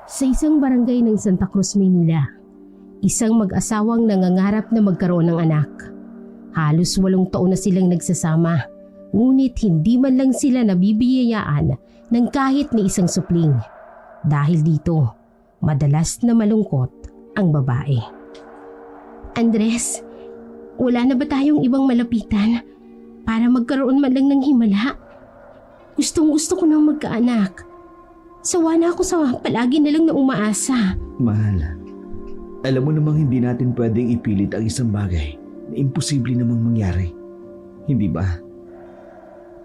Sa isang barangay ng Santa Cruz, Maynila, isang mag-asawang nangangarap na magkaroon ng anak. Halos 8 taon na silang nagsasama, ngunit hindi man lang sila nabibiyayaan ng kahit ni isang supling. Dahil dito, madalas na malungkot ang babae. Andres, wala na ba tayong ibang malapitan para magkaroon man lang ng himala? Gustong-gusto ko nang magkaanak. Sawa na ako sa palagi na lang na umaasa. Mahal, alam mo namang hindi natin pwedeng ipilit ang isang bagay na imposible namang mangyari. Hindi ba?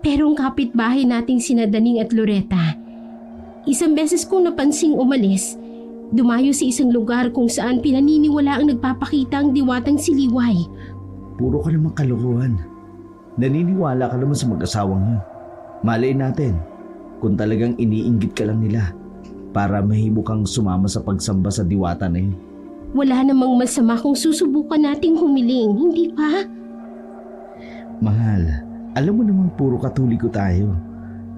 Pero ang kapitbahay nating sina Daning at Loretta, isang beses kong napansing umalis, dumayo sa isang lugar kung saan pinaniniwala ang nagpapakita ang diwatang si Liway. Puro ka namang kalokohan. Naniniwala ka naman sa mag-asawang yun. Malay natin kung talagang iniinggit ka lang nila para mahimo kang sumama sa pagsamba sa diwata na yun. Wala namang masama kung susubukan nating humiling, hindi ba? Mahal, alam mo namang puro katoliko tayo.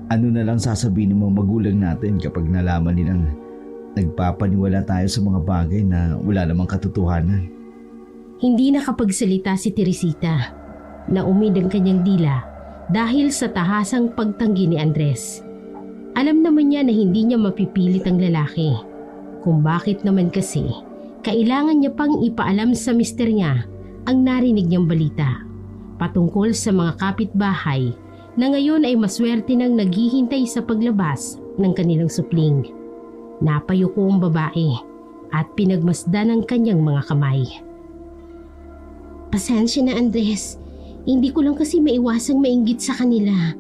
Ano na lang sasabihin ng mga magulang natin kapag nalaman nilang nagpapaniwala tayo sa mga bagay na wala namang katotohanan? Hindi nakapagsalita si Teresita. Naumid ang kanyang dila dahil sa tahasang pagtanggi ni Andres. Alam naman niya na hindi niya mapipilit ang lalaki. Kung bakit naman kasi, kailangan niya pang ipaalam sa mister niya ang narinig niyang balita patungkol sa mga kapitbahay na ngayon ay maswerte nang naghihintay sa paglabas ng kanilang supling. Napayuko ang babae at pinagmasdan ang kanyang mga kamay. Pasensya na, Andres. Hindi ko lang kasi maiwasang mainggit sa kanila.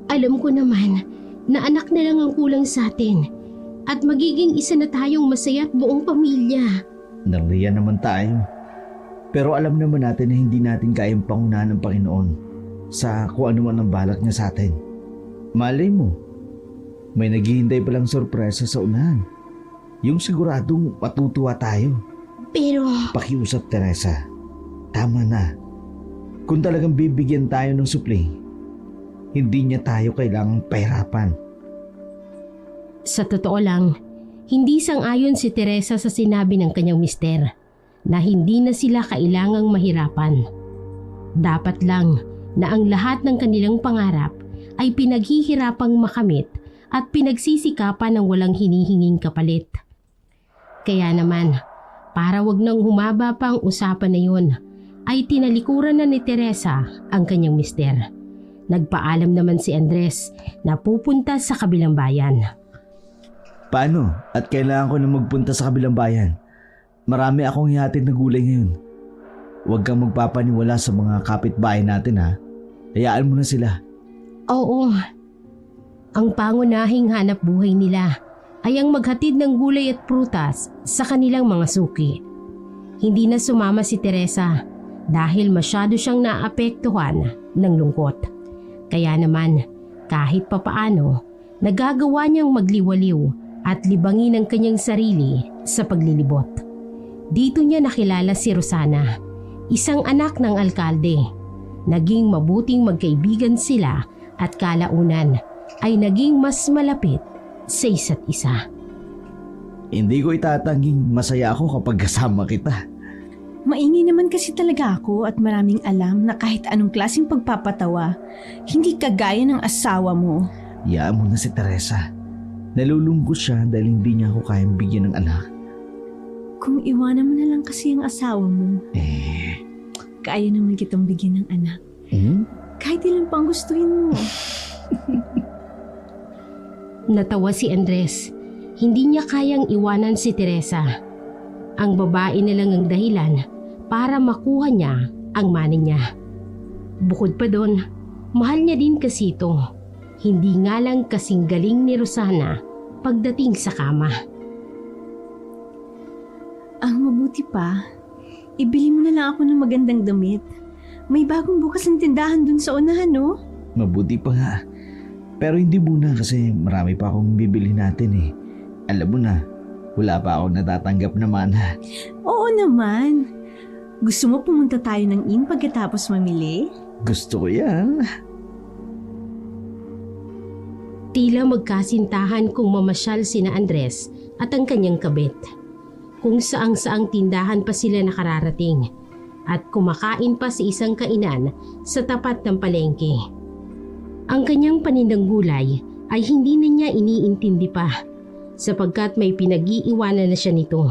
Alam ko naman na anak na lang ang kulang sa atin at magiging isa na tayong masaya at buong pamilya. Nariyan naman tayo. Pero alam naman natin na hindi natin kayang pangunahan ng Panginoon sa kung ano man ang balak niya sa atin. Malay mo, may naghihintay palang sorpresa sa unahan. Yung siguradong matutuwa tayo. Pero... Pakiusap, Teresa. Tama na. Kung talagang bibigyan tayo ng supling, hindi niya tayo kailangang pahirapan. Sa totoo lang, hindi sang-ayon si Teresa sa sinabi ng kanyang mister na hindi na sila kailangang mahirapan. Dapat lang na ang lahat ng kanilang pangarap ay pinaghihirapang makamit at pinagsisikapan ng walang hinihinging kapalit. Kaya naman, para wag nang humaba pa ang usapan na yun, ay tinalikuran na ni Teresa ang kanyang mister. Nagpaalam naman si Andres na pupunta sa kabilang bayan. Paano? At kailangan ko na magpunta sa kabilang bayan. Marami akong hihatid na gulay ngayon. Huwag kang magpapaniwala sa mga kapitbahay natin, ha. Hayaan mo na sila. Oo. Ang pangunahing hanap buhay nila ay ang maghatid ng gulay at prutas sa kanilang mga suki. Hindi na sumama si Teresa dahil masyado siyang naapektuhan ng lungkot. Kaya naman, kahit papaano, nagagawa niyang magliwaliw at libangin ang kanyang sarili sa paglilibot. Dito niya nakilala si Rosana, isang anak ng alkalde. Naging mabuting magkaibigan sila at kalaunan ay naging mas malapit sa isa't isa. Hindi ko itatangging masaya ako kapag kasama kita. Maingay naman kasi talaga ako at maraming alam na kahit anong klaseng pagpapatawa, hindi kagaya ng asawa mo. Hayaan mo na si Teresa. Nalulungkot siya dahil hindi niya ako kayang bigyan ng anak. Kung iwanan mo na lang kasi ang asawa mo, kaya naman kitang bigyan ng anak. Kahit ilan pang gustuhin mo. Natawa si Andres. Hindi niya kayang iwanan si Teresa. Ang babae na lang ang dahilan para makuha niya ang money niya. Bukod pa doon, mahal niya din kasi ito. Hindi nga lang kasing galing ni Rosana pagdating sa kama. Ang mabuti pa, ibili mo na lang ako ng magandang damit. May bagong bukas ng tindahan dun sa unahan, no? Mabuti pa nga. Pero hindi muna kasi marami pa akong bibili natin eh. Alam mo na, wala pa akong natatanggap na mana. Oo naman. Gusto mo pumunta tayo ng inn pagkatapos mamili? Gusto ko yan. Tila magkasintahan kung mamasyal sina Andres at ang kanyang kabit. Kung saang-saang tindahan pa sila nakararating at kumakain pa sa isang kainan sa tapat ng palengke. Ang kanyang panindang gulay ay hindi na niya iniintindi pa sapagkat may pinag-iiwanan na siya nito.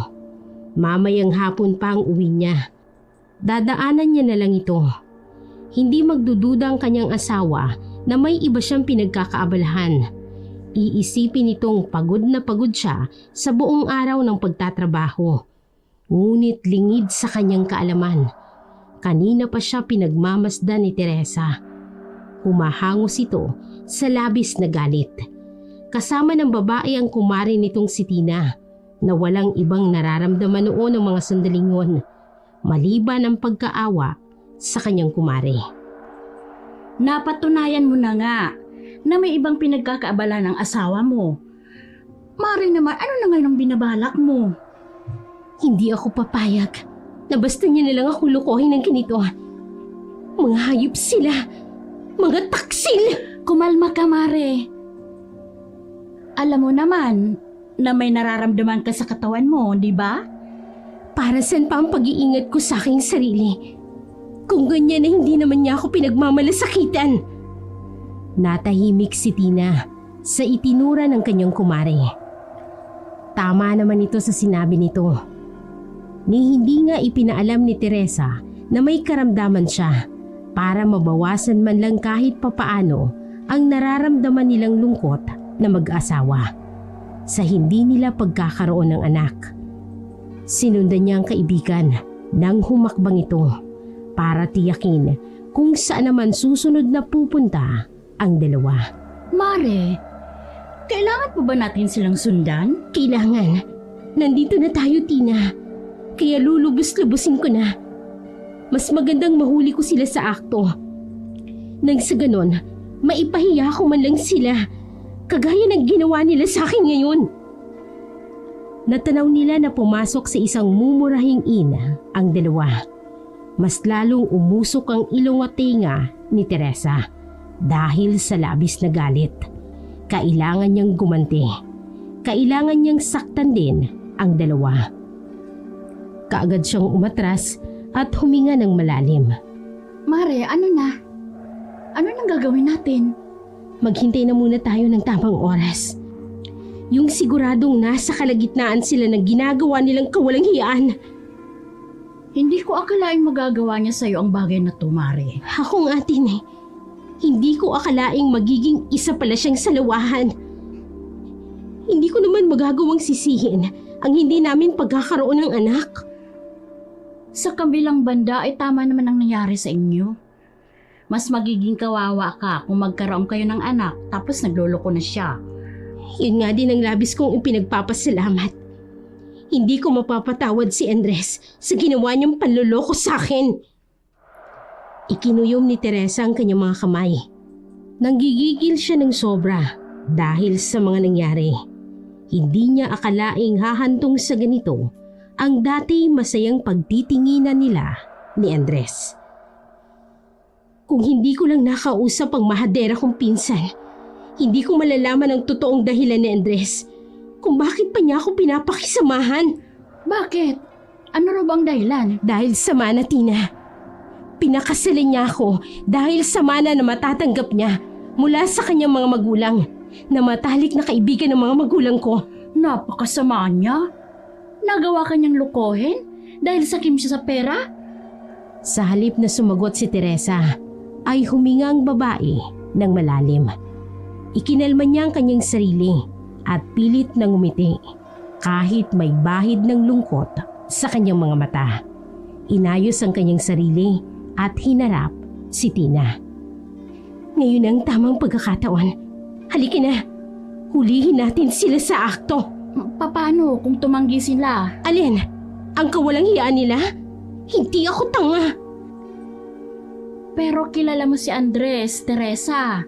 Mamayang hapon pa ang uwi niya. Dadaanan niya na lang ito. Hindi magdududa ang kanyang asawa na may iba siyang pinagkakaabalahan. Iisipin nitong pagod na pagod siya sa buong araw ng pagtatrabaho. Ngunit lingid sa kanyang kaalaman. Kanina pa siya pinagmamasdan ni Teresa. Humahangos ito sa labis na galit. Kasama ng babae ang kumari nitong si Tina na walang ibang nararamdaman noon ng mga sandaling yun maliban ang pagkaawa sa kanyang kumari. Napatunayan mo na nga na may ibang pinagkakaabala ng asawa mo. Mari naman, ano na ngayon ang binabalak mo? Hindi ako papayag na basta niya na lang ako lukohin ng ganito. Mga hayop sila. Mga taksil! Kumalma ka, Mare. Alam mo naman na may nararamdaman ka sa katawan mo, di ba? Para saan pa ang pag-iingat ko sa aking sarili? Kung ganyan na hindi naman niya ako pinagmamalasakitan. Natahimik si Tina sa itinura ng kanyang kumare. Tama naman ito sa sinabi nito. Ni hindi nga ipinaalam ni Teresa na may karamdaman siya para mabawasan man lang kahit papaano ang nararamdaman nilang lungkot na mag-asawa sa hindi nila pagkakaroon ng anak. Sinundan niya ang kaibigan nang humakbang ito para tiyakin kung saan naman susunod na pupunta ang dalawa. Mare, kailangan pa ba natin silang sundan? Kailangan. Nandito na tayo, Tina. Kaya lulubos-lubusin ko na. Mas magandang mahuli ko sila sa akto. Nang sa ganon, maipahiya ko man lang sila. Kagaya ng ginawa nila sa akin ngayon. Natanaw nila na pumasok sa isang mumurahing ina ang dalawa. Mas lalong umusok ang ilong at tenga ni Teresa dahil sa labis na galit. Kailangan niyang gumanti. Kailangan niyang saktan din ang dalawa. Kaagad siyang umatras at huminga ng malalim. Mare, ano na? Ano nang gagawin natin? Maghintay na muna tayo ng tamang oras. Yung siguradong nasa kalagitnaan sila ng ginagawa nilang kawalang hiyaan. Hindi ko akalaing magagawa niya sa'yo ang bagay na to, Mare. Ako nga din eh. Hindi ko akalaing magiging isa pala siyang salawahan. Hindi ko naman magagawang sisihin ang hindi namin pagkakaroon ng anak. Sa kabilang banda ay tama naman ang nangyari sa inyo. Mas magiging kawawa ka kung magkaroon kayo ng anak tapos nagloloko na siya. Yun nga din ang labis kong ipinagpapasalamat. Hindi ko mapapatawad si Andres sa ginawa niyang panloloko sa akin. Ikinuyom ni Teresa ang kanyang mga kamay. Nanggigigil siya ng sobra dahil sa mga nangyari. Hindi niya akalaing hahantong sa ganito ang dati masayang pagtitinginan nila ni Andres. Kung hindi ko lang nakausap ang mahadera kong pinsan, hindi ko malalaman ang totoong dahilan ni Andres kung bakit pa niya ako pinapakisamahan. Bakit? Ano raw bang dahilan? Dahil sa mana, Tina. Pinakasalan niya ako dahil sa mana na matatanggap niya mula sa kanyang mga magulang na matalik na kaibigan ng mga magulang ko. Napakasama niya. Nagawa kanyang lukohin dahil sakim siya sa pera? Sa halip na sumagot si Teresa, ay huminga ang babae ng malalim. Ikinalma niya ang kanyang sarili at pilit na ngumiti kahit may bahid ng lungkot sa kanyang mga mata. Inayos ang kanyang sarili at hinarap si Tina. Ngayon ang tamang pagkakataon. Halika na. Hulihin natin sila sa akto. Paano kung tumanggi sila? Alin? Ang kawalang hiyaan nila? Hindi ako tanga. Pero kilala mo si Andres, Teresa.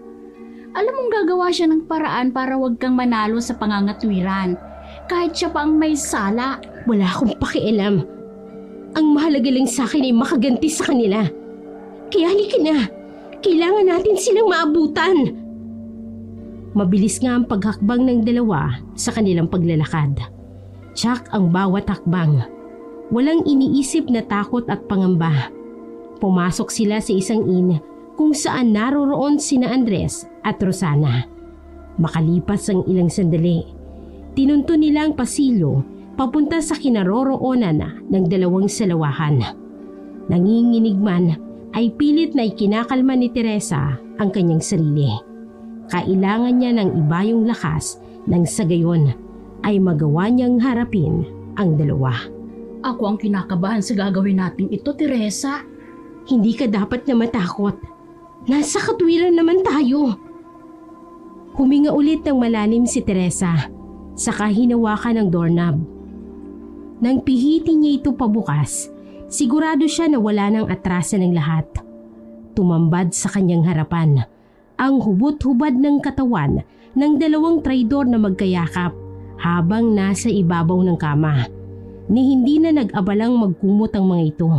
Alam mong gagawa siya ng paraan para wag kang manalo sa pangangatwiran. Kahit siya pa ang may sala. Wala akong pakialam. Ang mahalaga lang sa akin ay makaganti sa kanila. Kaya halika na. Kailangan natin silang maabutan. Mabilis nga ang paghakbang ng dalawa sa kanilang paglalakad. Tiyak ang bawat hakbang. Walang iniisip na takot at pangamba. Pumasok sila sa isang inn kung saan naroroon sina Andres at Rosana. Makalipas ang ilang sandali, tinunto nila ang pasilyo papunta sa kinaroroonan ng dalawang salawahan. Nanginginig man ay pilit na ikinakalma ni Teresa ang kanyang sarili. Kailangan niya ng ibayong lakas nang sa gayon ay magawa niyang harapin ang dalawa. Ako ang kinakabahan sa gagawin natin ito, Teresa. Hindi ka dapat na matakot. Nasa katwiran naman tayo. Huminga ulit ng malalim si Teresa, saka hinawakan ng doorknob. Nang pihitin niya ito pabukas, sigurado siya na wala nang atrasan ng lahat. Tumambad sa kanyang harapan ang hubot-hubad ng katawan ng dalawang traidor na magkayakap habang nasa ibabaw ng kama, ni hindi na nag-abalang magkumot ang mga ito.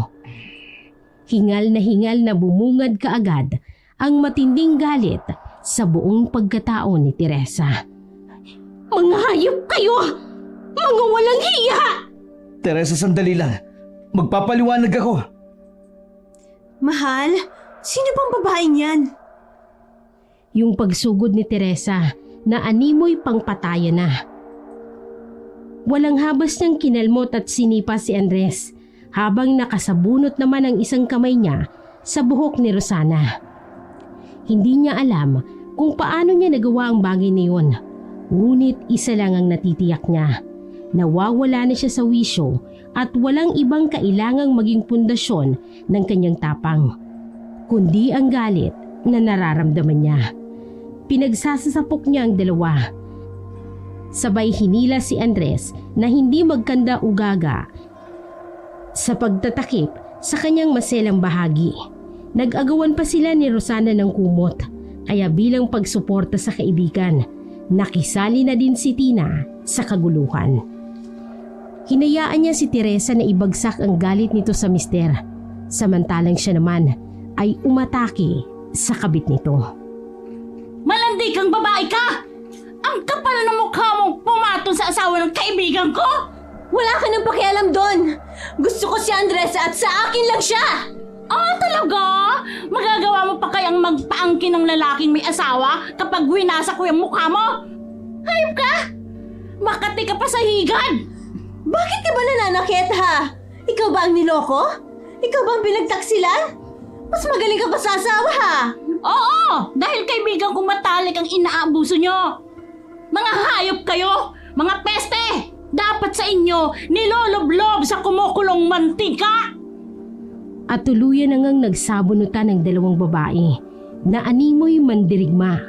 Hingal na bumungad kaagad ang matinding galit sa buong pagkatao ni Teresa. Mga hayop kayo! Mga walang hiya! Teresa, sandali lang. Magpapaliwanag ako. Mahal, sino bang babaeng yan? Yung pagsugod ni Teresa na animoy pangpatayan na. Walang habas niyang kinalmot at sinipa si Andres habang nakasabunot naman ang isang kamay niya sa buhok ni Rosana. Hindi niya alam kung paano niya nagawa ang bagay na yun. Ngunit isa lang ang natitiyak niya. Nawawala na siya sa wisyo at walang ibang kailangang maging pundasyon ng kanyang tapang, kundi ang galit na nararamdaman niya. Pinagsasasapok niya ang dalawa. Sabay hinila si Andres na hindi magkanda ugaga sa pagtatakip sa kanyang maselang bahagi. Nag-agawan pa sila ni Rosana ng kumot, kaya bilang pagsuporta sa kaibigan, nakisali na din si Tina sa kaguluhan. Hinayaan niya si Teresa na ibagsak ang galit nito sa mister, samantalang siya naman ay umatake sa kabit nito. Malandi kang babae ka! Ang kapal ng mukha mong pumatong sa asawa ng kaibigan ko! Wala ka nang pakialam doon! Gusto ko si Andres at sa akin lang siya! Talaga? Magagawa mo pa kayang magpaangkin ng lalaking may asawa kapag winasa ko yung mukha mo? Hayop ka! Makati ka pa sa higad! Bakit ka ba nananakit ha? Ikaw ba ang niloko? Ikaw ba ang pinagtaksilan? Mas magaling ka pa sa asawa ha? Oo! Dahil kaibigan kong matalik ang inaabuso nyo! Mga hayop kayo! Mga peste! Dapat sa inyo niloloblob sa kumukulong mantika! At tuluyan na ngang nagsabunutan ng dalawang babae na animoy mandirigma.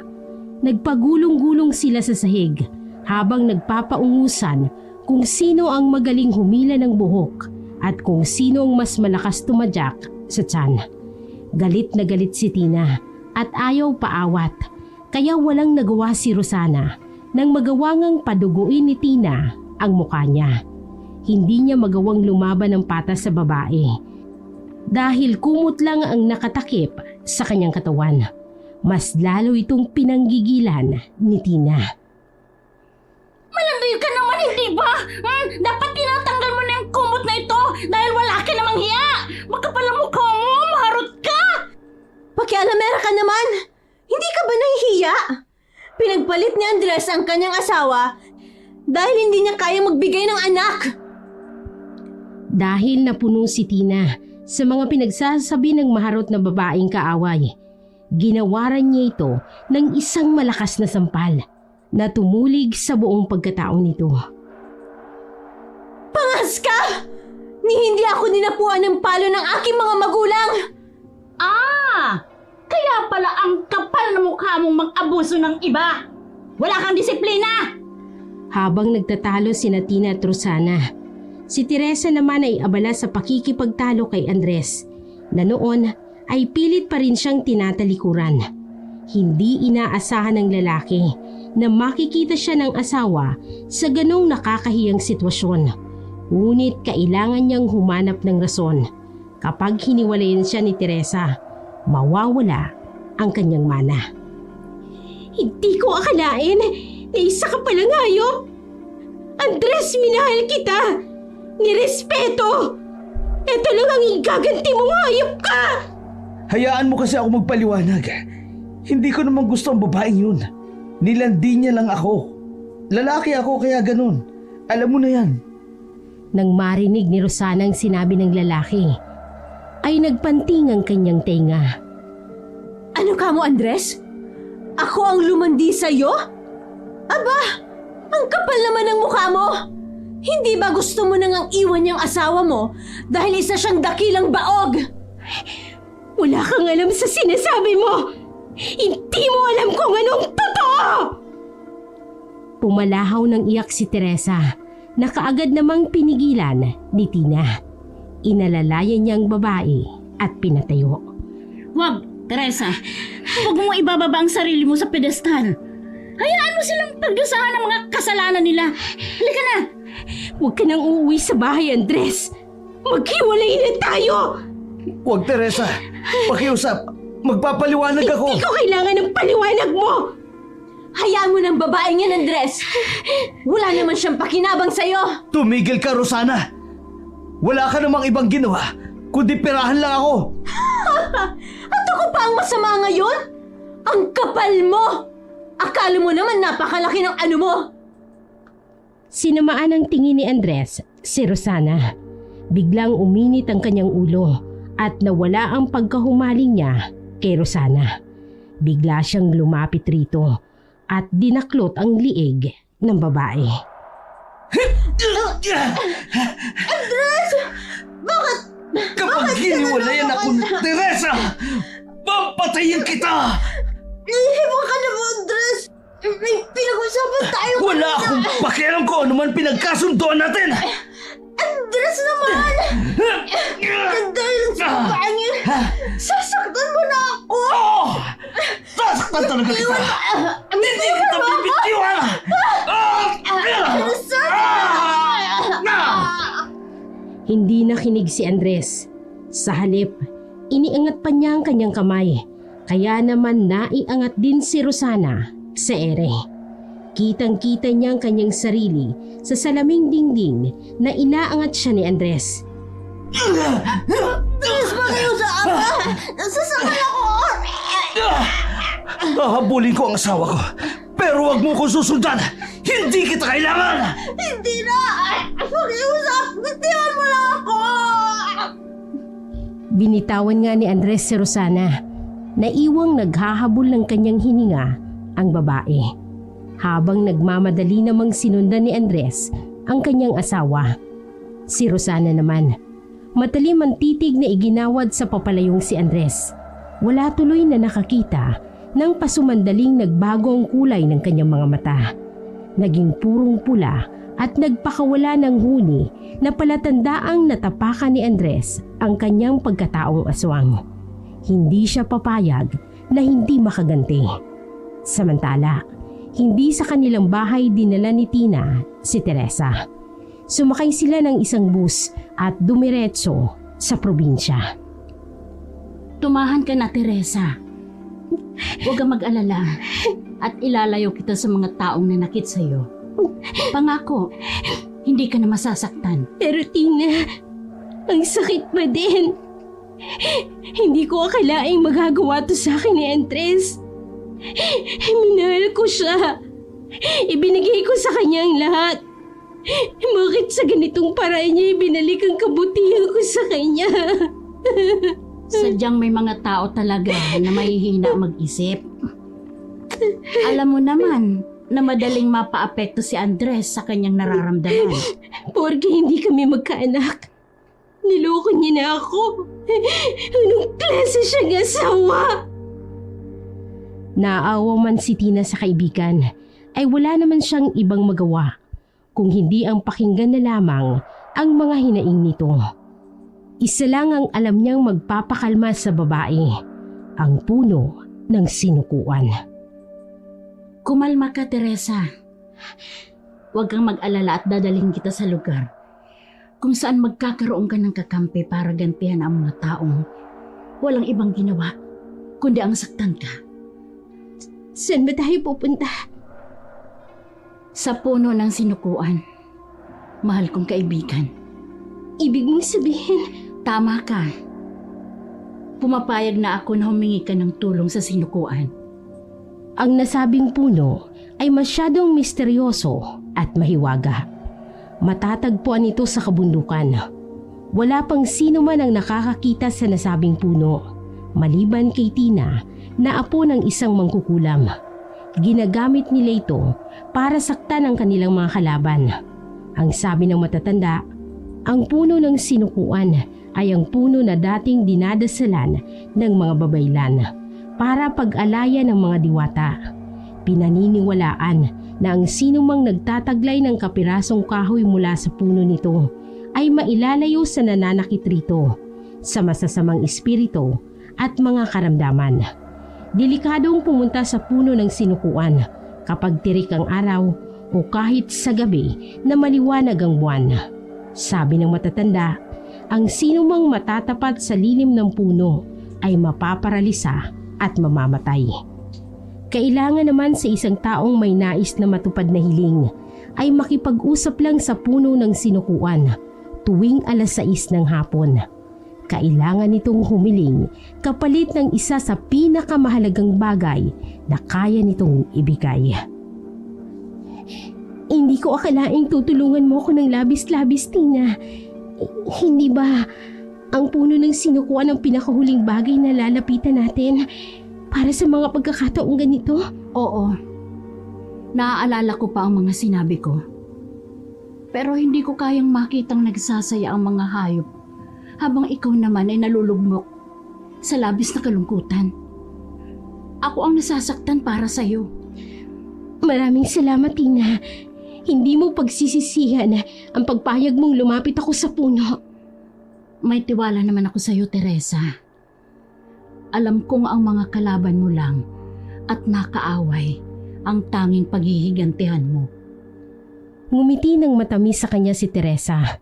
Nagpagulong-gulong sila sa sahig habang nagpapaungusan kung sino ang magaling humila ng buhok at kung sino ang mas malakas tumadyak sa tiyan. Galit na galit si Tina at ayaw paawat, kaya walang nagawa si Rosana nang magawa ngang paduguin ni Tina ang mukha niya. Hindi niya magawang lumaban ng patas sa babae dahil kumot lang ang nakatakip sa kanyang katawan. Mas lalo itong pinanggigilan ni Tina. Malandoy ka naman, hindi ba? Dapat tinatanggal mo na yung kumot na ito dahil wala ka namang hiya! Makapal ang mukha mo, maharot ka! Pakialamera ka naman! Hindi ka ba nahihiya? Pinagpalit ni Andres ang kanyang asawa dahil hindi niya kaya magbigay ng anak! Dahil napuno si Tina sa mga pinagsasabi ng maharot na babaeng kaaway, ginawaran niya ito ng isang malakas na sampal na tumulig sa buong pagkatao nito. Pangas ka! Ni hindi ako ninapuan ng palo ng aking mga magulang! Kaya pala ang kapal na mukha mong mag-abuso ng iba! Wala kang disiplina! Habang nagtatalo sina Tina at Rosana, si Teresa naman ay abala sa pakikipagtalo kay Andres na noon ay pilit pa rin siyang tinatalikuran. Hindi inaasahan ng lalaki na makikita siya ng asawa sa ganong nakakahiyang sitwasyon. Ngunit kailangan niyang humanap ng rason. Kapag hiniwalayan siya ni Teresa, mawawala ang kanyang mana. Hindi ko akalain na isa ka palang hayop. Andres, minahal kita. Nirespeto. Ito lang ang igaganti mong hayop ka. Hayaan mo kasi ako magpaliwanag. Hindi ko naman gusto ang babaeng yun. Nilandi niya lang ako. Lalaki ako kaya ganun. Alam mo na yan. Nang marinig ni Rosana ang sinabi ng lalaki, ay nagpanting ang kanyang tenga. Ano ka mo, Andres? Ako ang lumandi sa'yo? Aba, ang kapal naman ng mukha mo. Hindi ba gusto mo nang iwan niyang asawa mo dahil isa siyang dakilang baog? Wala kang alam sa sinasabi mo. Hindi mo alam kung anong totoo. Pumalahaw ng iyak si Teresa na kaagad namang pinigilan ni Tina. Inalalayan niyang babae at pinatayo. Wag, Teresa. Huwag mong ibababa ang sarili mo sa pedestal. Hayaan mo silang pagdusahan ng mga kasalanan nila. Halika na. Huwag ka nang uuwi sa bahay, Andres. Maghiwalay na tayo. Huwag, Teresa. Pakiusap. Magpapaliwanag ako. Hindi ko kailangan ng paliwanag mo. Hayaan mo ng babaeng yan, Andres. Wala naman siyang pakinabang sa'yo. Tumigil ka, Rosana. Wala ka namang ibang ginawa, kundi pirahan lang ako. At ako pa ang masama ngayon? Ang kapal mo! Akala mo naman napakalaki ng ano mo. Sinamaan ang tingin ni Andres si Rosana. Biglang uminit ang kanyang ulo at nawala ang pagkahumaling niya kay Rosana. Bigla siyang lumapit rito at dinaklot ang liig ng babae. Andres! Bakit? Kapag hiniwalayan ako ni Teresa, papatayin kita! Nahihiwa ka na mo, Andres! May pinag-usapan tayo. Wala akong pakialam ko ano man pinagkasundoan natin! Andres naman! Dahil lang sa babaeng yun, sasaktan mo na ako! Oo! Sasaktan talaga kita! Hindi kita bibitiwan! Hindi nakinig si Andres. Sa halip, iniangat pa niya ang kanyang kamay. Kaya naman naiangat din si Rosana sa ere. Kitang-kita niya ang kanyang sarili sa salaming dingding na inaangat siya ni Andres. Andres, pakiusap! Nasasaktan ako! Hahabulin ko ang asawa ko, pero wag mo kong susundan! Hindi kita kailangan! Hindi na! Pakiusap! Bitiwan mo lang ako! Binitawan nga ni Andres si Rosana. Naiwang naghahabol ng kanyang hininga ang babae. Habang nagmamadali namang sinundan ni Andres ang kanyang asawa. Si Rosana naman, matalim ang titig na iginawad sa papalayong si Andres. Wala tuloy na nakakita nang pasumandaling nagbago ang kulay ng kanyang mga mata. Naging purong pula at nagpakawala ng huni na palatandaang natapakan ni Andres ang kanyang pagkataong aswang. Hindi siya papayag na hindi makaganti. Samantala, hindi sa kanilang bahay dinala ni Tina si Teresa. Sumakay sila ng isang bus at dumiretso sa probinsya. Tumahan ka na, Teresa. Huwag kang mag-alala at ilalayo kita sa mga taong nanakit sa'yo. Pangako, hindi ka na masasaktan. Pero Tina, ang sakit pa din. Hindi ko akalaing magagawa to sa akin ni Andres. Minahal ko siya. Ibinigay ko sa kanya ang lahat. Bakit sa ganitong paraan niya ibinalik ang kabutihan ko sa kanya? Sadyang may mga tao talaga na mahihina mag-isip. Alam mo naman na madaling mapaapekto si Andres sa kanyang nararamdaman. Porke hindi kami magkaanak. Niloko niya na ako. Anong klase siyang asawa? Naawa man si Tina sa kaibigan, ay wala naman siyang ibang magawa kung hindi ang pakinggan na lamang ang mga hinaing nito. Isa lang ang alam niyang magpapakalma sa babae, ang puno ng sinukuan. Kumalma ka, Teresa. Huwag kang mag-alala at dadaling kita sa lugar kung saan magkakaroon ka ng kakampi para gantihan ang mga taong walang ibang ginawa kundi ang saktan ka. Saan ba tayo pupunta? Sa puno ng sinukuan. Mahal kong kaibigan. Ibig mong sabihin, Tama ka. Pumapayag na ako na humingi ka ng tulong sa sinukuan. ang nasabing puno ay masyadong misteryoso at mahiwaga. Matatagpuan ito sa kabundukan. Wala pang sino man ang nakakakita sa nasabing puno, maliban kay Tina na apo ng isang mangkukulam. Ginagamit nila ito para saktan ang kanilang mga kalaban. Ang sabi ng matatanda, ang puno ng sinukuan ay ang puno na dating dinadasalan ng mga babaylan para pag-alaya ng mga diwata. Pinaniniwalaan na ang sinumang nagtataglay ng kapirasong kahoy mula sa puno nito ay mailalayo sa nananakit rito, sa masasamang espiritu at mga karamdaman. Delikadong pumunta sa puno ng sinukuan kapag tirik ang araw o kahit sa gabi na maliwanag ang buwan. Sabi ng matatanda, ang sinumang matatapat sa lilim ng puno ay mapaparalisa at mamamatay. Kailangan naman sa isang taong may nais na matupad na hiling ay makipag-usap lang sa puno ng sinukuan tuwing 6:00 ng hapon. Kailangan nitong humiling kapalit ng isa sa pinakamahalagang bagay na kaya nitong ibigay. Hindi ko akalaing tutulungan mo ako ng labis-labis, Tina. Hindi ba ang puno ng sinukuan ang pinakahuling bagay na lalapitan natin para sa mga pagkakataong ganito? Oo. Naaalala ko pa ang mga sinabi ko. Pero hindi ko kayang makitang nagsasaya ang mga hayop habang ikaw naman ay nalulugmok sa labis na kalungkutan. Ako ang nasasaktan para sa'yo. Maraming salamat, Tina. Hindi mo pagsisisihan ang pagpayag mong lumapit ako sa puno. May tiwala naman ako sa'yo, Teresa. Alam kong ang mga kalaban mo lang at nakaaway ang tanging paghihigantihan mo. Ngumiti ng matamis sa kanya si Teresa.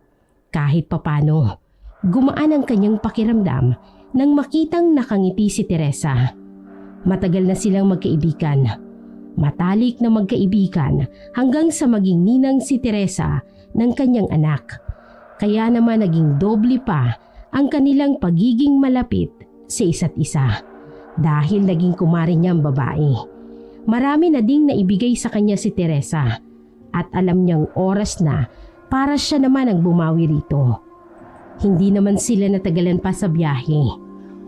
Kahit papano, gumaan ang kanyang pakiramdam nang makitang nakangiti si Teresa. Matagal na silang magkaibigan. Matalik na magkaibigan hanggang sa maging ninang si Teresa ng kanyang anak. Kaya naman naging doble pa ang kanilang pagiging malapit sa isa't isa dahil naging kumare niyang babae. Marami na ding naibigay sa kanya si Teresa at alam niyang oras na para siya naman ang bumawi rito. Hindi naman sila natagalan pa sa biyahe.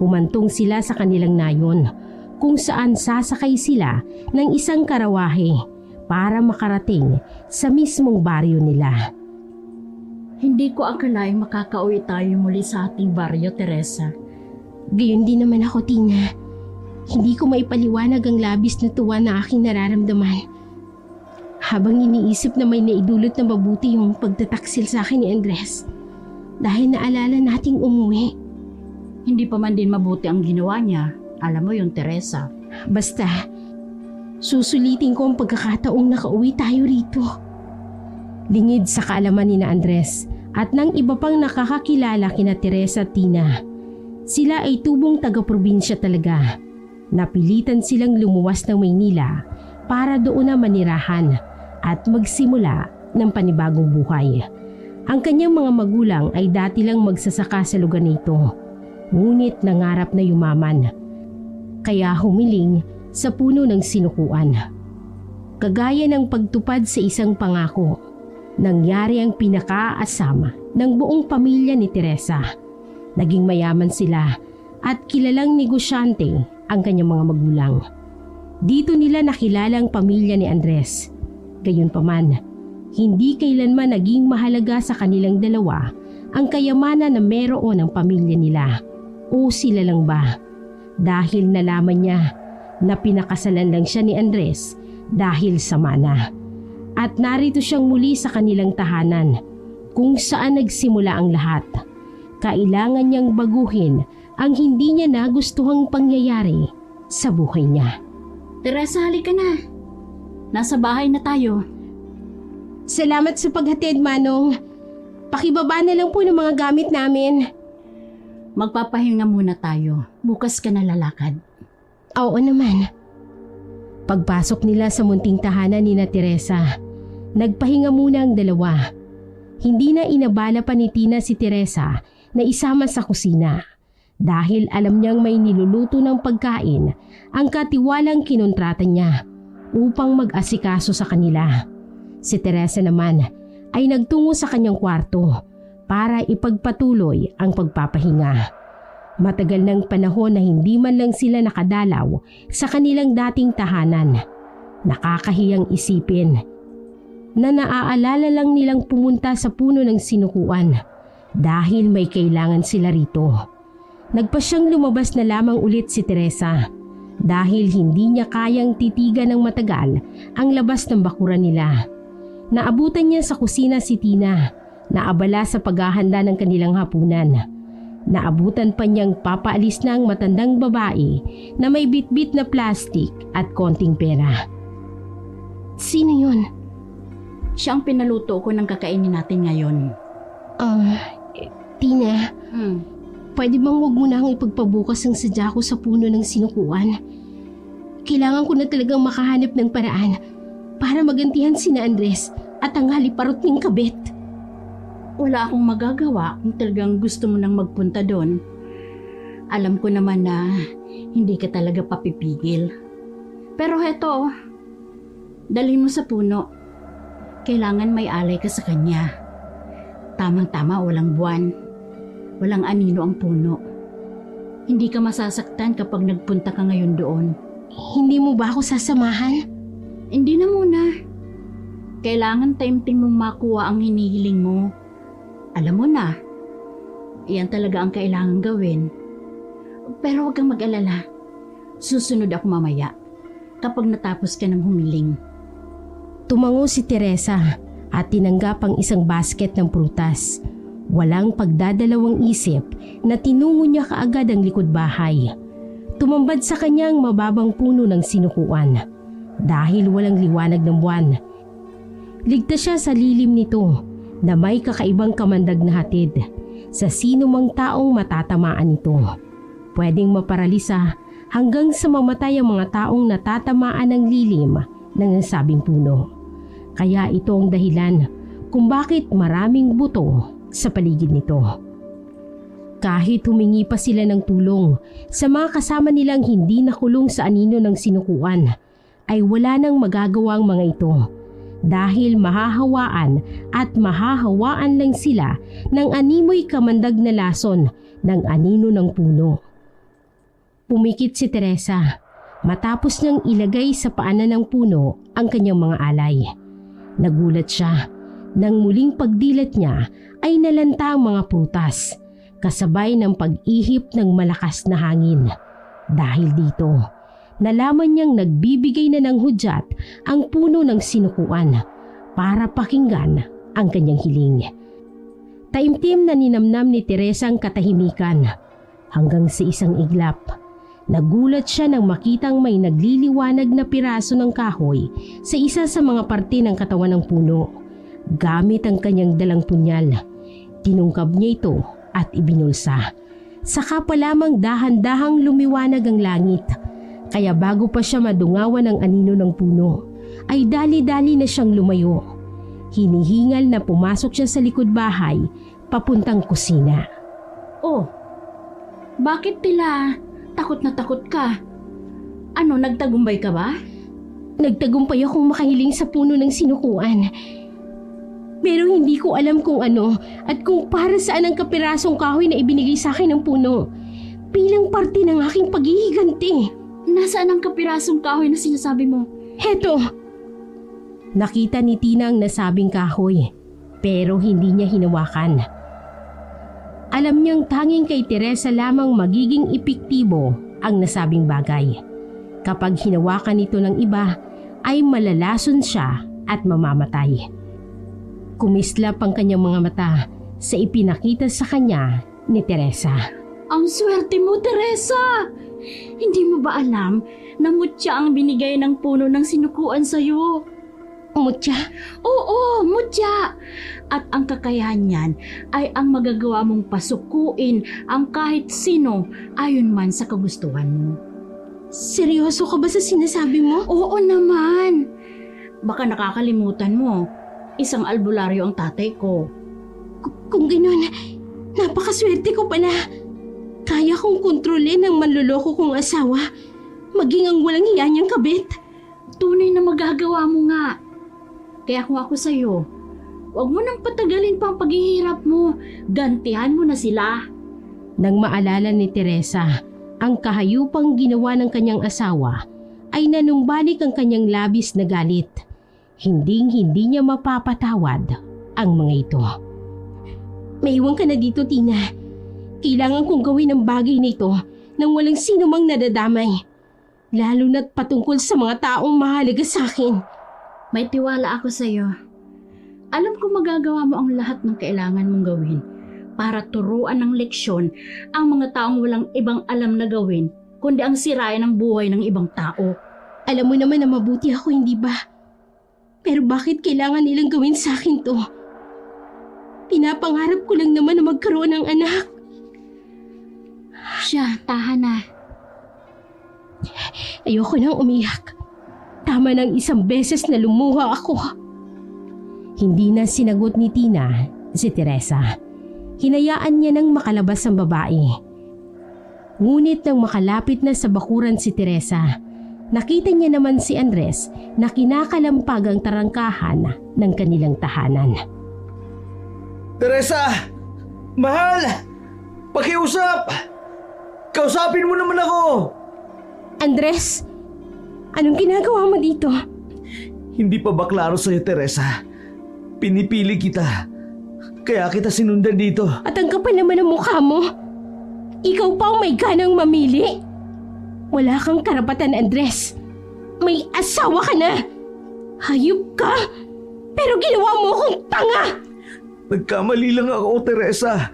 Humantong sila sa kanilang nayon kung saan sasakay sila ng isang karawahe para makarating sa mismong baryo nila. Hindi ko akalaing makakauwi tayo muli sa ating baryo, Teresa. Gayon din naman ako, Tina. Hindi ko maipaliwanag ang labis na tuwa na aking nararamdaman. Habang iniisip na may naidulot na mabuti yung pagtataksil sa akin ni Andres. Dahil naalala nating umuwi. Hindi pa man din mabuti ang ginawa niya. Alam mo yung Teresa. Basta, susulitin ko ang pagkakataong nakauwi tayo rito. Lingid sa kaalaman ni na Andres at ng iba pang nakakakilala kina Teresa at Tina. Sila ay tubong taga-probinsya talaga. Napilitan silang lumuwas ng Maynila para doon na manirahan at magsimula ng panibagong buhay. Ang kanyang mga magulang ay dati lang magsasaka sa lugar nito. Ngunit nangarap na yumaman. Kaya humiling sa puno ng sinukuan. Kagaya ng pagtupad sa isang pangako, nangyari ang pinakaasama ng buong pamilya ni Teresa. Naging mayaman sila at kilalang negosyante ang kanyang mga magulang. Dito nila nakilala ang pamilya ni Andres. Gayunpaman, hindi kailanman naging mahalaga sa kanilang dalawa ang kayamanan na meron ng pamilya nila. O sila lang ba? Dahil nalaman niya na pinakasalan lang siya ni Andres dahil sa mana. At narito siyang muli sa kanilang tahanan kung saan nagsimula ang lahat. Kailangan niyang baguhin ang hindi niya nagustuhang pangyayari sa buhay niya. Teresa, halika na. Nasa bahay na tayo. Salamat sa paghatid, Manong. Pakibaba na lang po ng mga gamit namin. Magpapahinga muna tayo. Bukas ka na lalakad. Oo naman. Pagpasok nila sa munting tahanan ni Teresa, nagpahinga muna ang dalawa. Hindi na inabala pa ni Tina si Teresa na isama sa kusina dahil alam niyang may niluluto ng pagkain ang katiwalang kinontrata niya upang mag-asikaso sa kanila. Si Teresa naman ay nagtungo sa kanyang kwarto para ipagpatuloy ang pagpapahinga. Matagal ng panahon na hindi man lang sila nakadalaw sa kanilang dating tahanan. Nakakahiyang isipin na naaalala lang nilang pumunta sa puno ng sinukuan dahil may kailangan sila rito. Nagpasyang lumabas na lamang ulit si Teresa dahil hindi niya kayang titigan ng matagal ang labas ng bakuran nila. Naabutan niya sa kusina si Tina na abala sa paghahanda ng kanilang hapunan. Naabutan pa niyang papaalis na ang matandang babae na may bitbit na plastik at konting pera. Sino yun? Siya ang pinaluto ko ng kakainin natin ngayon. Tina, pwede bang huwag mo na akong ipagpabukas ang sadya ko sa puno ng sinukuan? Kailangan ko na talagang makahanap ng paraan para magantihan sina Andres at ang haliparot niyang kabit. Wala akong magagawa kung talagang gusto mo nang magpunta doon. Alam ko naman na hindi ka talaga papipigil. Pero heto, dalhin mo sa puno. Kailangan may alay ka sa kanya. Tamang-tama, walang buwan. Walang anino ang puno. Hindi ka masasaktan kapag nagpunta ka ngayon doon. Hindi mo ba ako sasamahan? Hindi na muna. Kailangan taimtim mong makuha ang hinihiling mo. Alam mo na, iyan talaga ang kailangan gawin. Pero huwag kang mag-alala. Susunod ako mamaya kapag natapos ka ng humiling. Tumango si Teresa at tinanggap ang isang basket ng prutas. Walang pagdadalawang isip na tinungo niya kaagad ang likod bahay. Tumambad sa kanyang mababang puno ng sinukuan dahil walang liwanag ng buwan. Ligtas siya sa lilim nito na may kakaibang kamandag na hatid sa sino mang taong matatamaan nito. Pwedeng maparalisa hanggang sa mamatay ang mga taong natatamaan ng lilim ng nasabing puno. Kaya ito ang dahilan kung bakit maraming buto sa paligid nito. Kahit humingi pa sila ng tulong sa mga kasama nilang hindi nakulong sa anino ng sinukuan, ay wala nang magagawang mga ito. Dahil mahahawaan at mahahawaan lang sila ng animoy kamandag na lason ng anino ng puno. Pumikit si Teresa matapos niyang ilagay sa paanan ng puno ang kanyang mga alay. Nagulat siya nang muling pagdilat niya ay nalanta ang mga prutas kasabay ng pag-ihip ng malakas na hangin. Dahil dito, nalaman niyang nagbibigay na ng hudyat ang puno ng sinukuan para pakinggan ang kanyang hiling. Taimtim na ninamnam ni Teresa ang katahimikan hanggang sa isang iglap. Nagulat siya nang makitang may nagliliwanag na piraso ng kahoy sa isa sa mga parte ng katawan ng puno. Gamit ang kanyang dalang punyal, tinungkab niya ito at ibinulsa. Saka pa lamang dahan-dahang lumiwanag ang langit. Kaya bago pa siya madungawan ng anino ng puno, ay dali-dali na siyang lumayo. Hinihingal na pumasok siya sa likod bahay, papuntang kusina. Oh, bakit tila takot na takot ka? Ano, nagtagumpay ka ba? Nagtagumpay akong makahiling sa puno ng sinukuan. Pero hindi ko alam kung ano at kung para saan ang kapirasong kahoy na ibinigay sa akin ng puno. Bilang parte ng aking paghihiganti. Nasaan ang kapirasong kahoy na sinasabi mo? Heto! Nakita ni Tina ang nasabing kahoy, pero hindi niya hinawakan. Alam niyang tanging kay Teresa lamang magiging epektibo ang nasabing bagay. Kapag hinawakan ito ng iba, ay malalason siya at mamamatay. Kumislap ang kanyang mga mata sa ipinakita sa kanya ni Teresa. Ang swerte mo, Teresa! Hindi mo ba alam na mutya ang binigay ng puno ng sinukuan sa'yo? Mutya? Oo, mutya! At ang kakayahan niyan ay ang magagawa mong pasukuin ang kahit sino ayon man sa kagustuhan mo. Seryoso ka ba sa sinasabi mo? Oo naman. Baka nakakalimutan mo. Isang albularyo ang tatay ko. Kung ganun, napakaswerte ko pala. Kaya kong kontrolin ang manloloko kong asawa, maging ang walang hiya niyang kabit. Tunay na magagawa mo nga. Kaya kung ako sa'yo, huwag mo nang patagalin pa ang paghihirap mo. Gantihan mo na sila. Nang maalala ni Teresa ang kahayupang ginawa ng kanyang asawa, ay nanumbalik ang kanyang labis na galit. Hinding-hindi niya mapapatawad ang mga ito. Maiwan ka na dito, Tina. Kailangan kong gawin ang bagay na ito nang walang sino mang nadadamay. Lalo na't patungkol sa mga taong mahalaga sa akin. May tiwala ako sa'yo. Alam ko magagawa mo ang lahat ng kailangan mong gawin para turuan ng leksyon ang mga taong walang ibang alam na gawin kundi ang sirayan ng buhay ng ibang tao. Alam mo naman na mabuti ako, hindi ba? Pero bakit kailangan nilang gawin sa akin to? Pinapangarap ko lang naman na magkaroon ng anak. Siya, tahan na. Ayoko nang umiyak. Tama ng isang beses na lumuha ako. Hindi na sinagot ni Tina si Teresa. Hinayaan niya nang makalabas ang babae. Ngunit nang makalapit na sa bakuran si Teresa, nakita niya naman si Andres na kinakalampag ang tarangkahan ng kanilang tahanan. Teresa! Mahal! Pakiusap! Kausapin mo naman ako! Andres, anong ginagawa mo dito? Hindi pa ba klaro sa'yo, Teresa? Pinipili kita. Kaya kita sinundan dito. At ang kapal naman ang mukha mo. Ikaw pa ang may ganang mamili. Wala kang karapatan, Andres. May asawa ka na. Hayop ka. Pero ginawa mo akong tanga. Nagkamali lang ako, Teresa.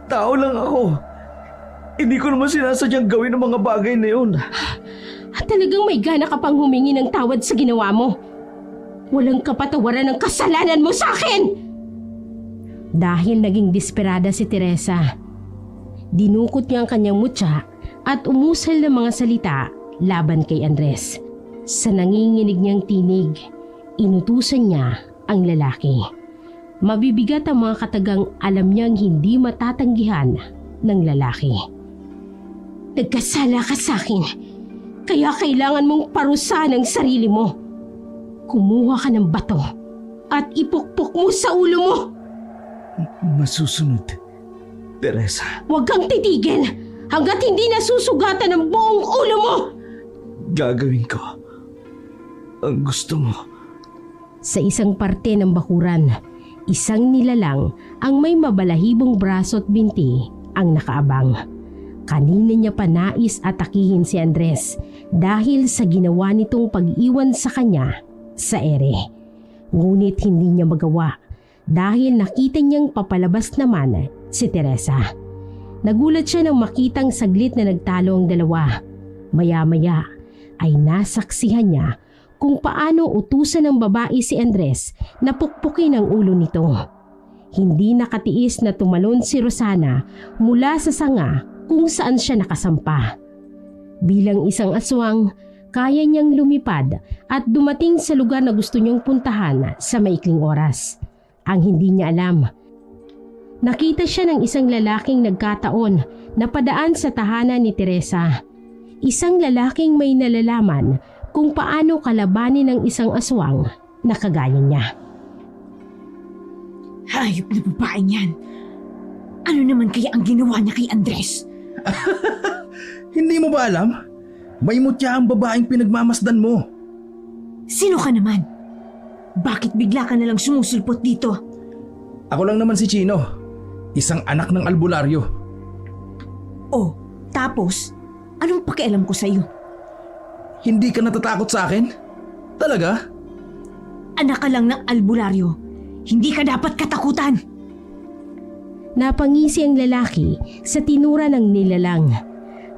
Tao lang ako. Hindi ko naman sinasadyang gawin ang mga bagay na yun. At talagang may gana ka pang humingi ng tawad sa ginawa mo. Walang kapatawaran ng kasalanan mo sa akin! Dahil naging desperada si Teresa, dinukot niya ang kanyang mutya at umusal ng mga salita laban kay Andres. Sa nanginginig niyang tinig, inutusan niya ang lalaki. Mabibigat ang mga katagang alam niyang hindi matatanggihan ng lalaki. Nagkasala ka sa akin, kaya kailangan mong parusahan ang sarili mo. Kumuha ka ng bato at ipukpok mo sa ulo mo. Masusunod, Teresa. Huwag kang titigil hanggat hindi nasusugatan ang buong ulo mo. Gagawin ko ang gusto mo. Sa isang parte ng bakuran, isang nilalang ang may mabalahibong braso at binti ang nakaabang. Kanina niya pa nais atakihin si Andres dahil sa ginawa nitong pag-iwan sa kanya sa ere. Ngunit hindi niya magawa dahil nakita niyang papalabas naman si Teresa. Nagulat siya nang makitang saglit na nagtalo ang dalawa. Maya-maya ay nasaksihan niya kung paano utusan ng babae si Andres na pukpukin ang ulo nito. Hindi nakatiis na tumalon si Rosana mula sa sanga kung saan siya nakasampa. Bilang isang aswang, kaya niyang lumipad at dumating sa lugar na gusto niyang puntahan sa maikling oras. Ang hindi niya alam, nakita siya ng isang lalaking nagkataon na padaan sa tahanan ni Teresa. Isang lalaking may nalalaman kung paano kalabanin ng isang aswang na kagaya niya. Hayop na babae niyan. Ano naman kaya ang ginawa niya kay Andres? Hindi mo ba alam? May mutya ang babaeng pinagmamasdan mo. Sino ka naman? Bakit bigla ka nalang sumusulpot dito? Ako lang naman si Chino, isang anak ng albularyo. Oh, tapos, anong pakialam ko sa'yo? Hindi ka natatakot sa akin? Talaga? Anak ka lang ng albularyo. Hindi ka dapat katakutan. Napangisi ang lalaki sa tinura ng nilalang.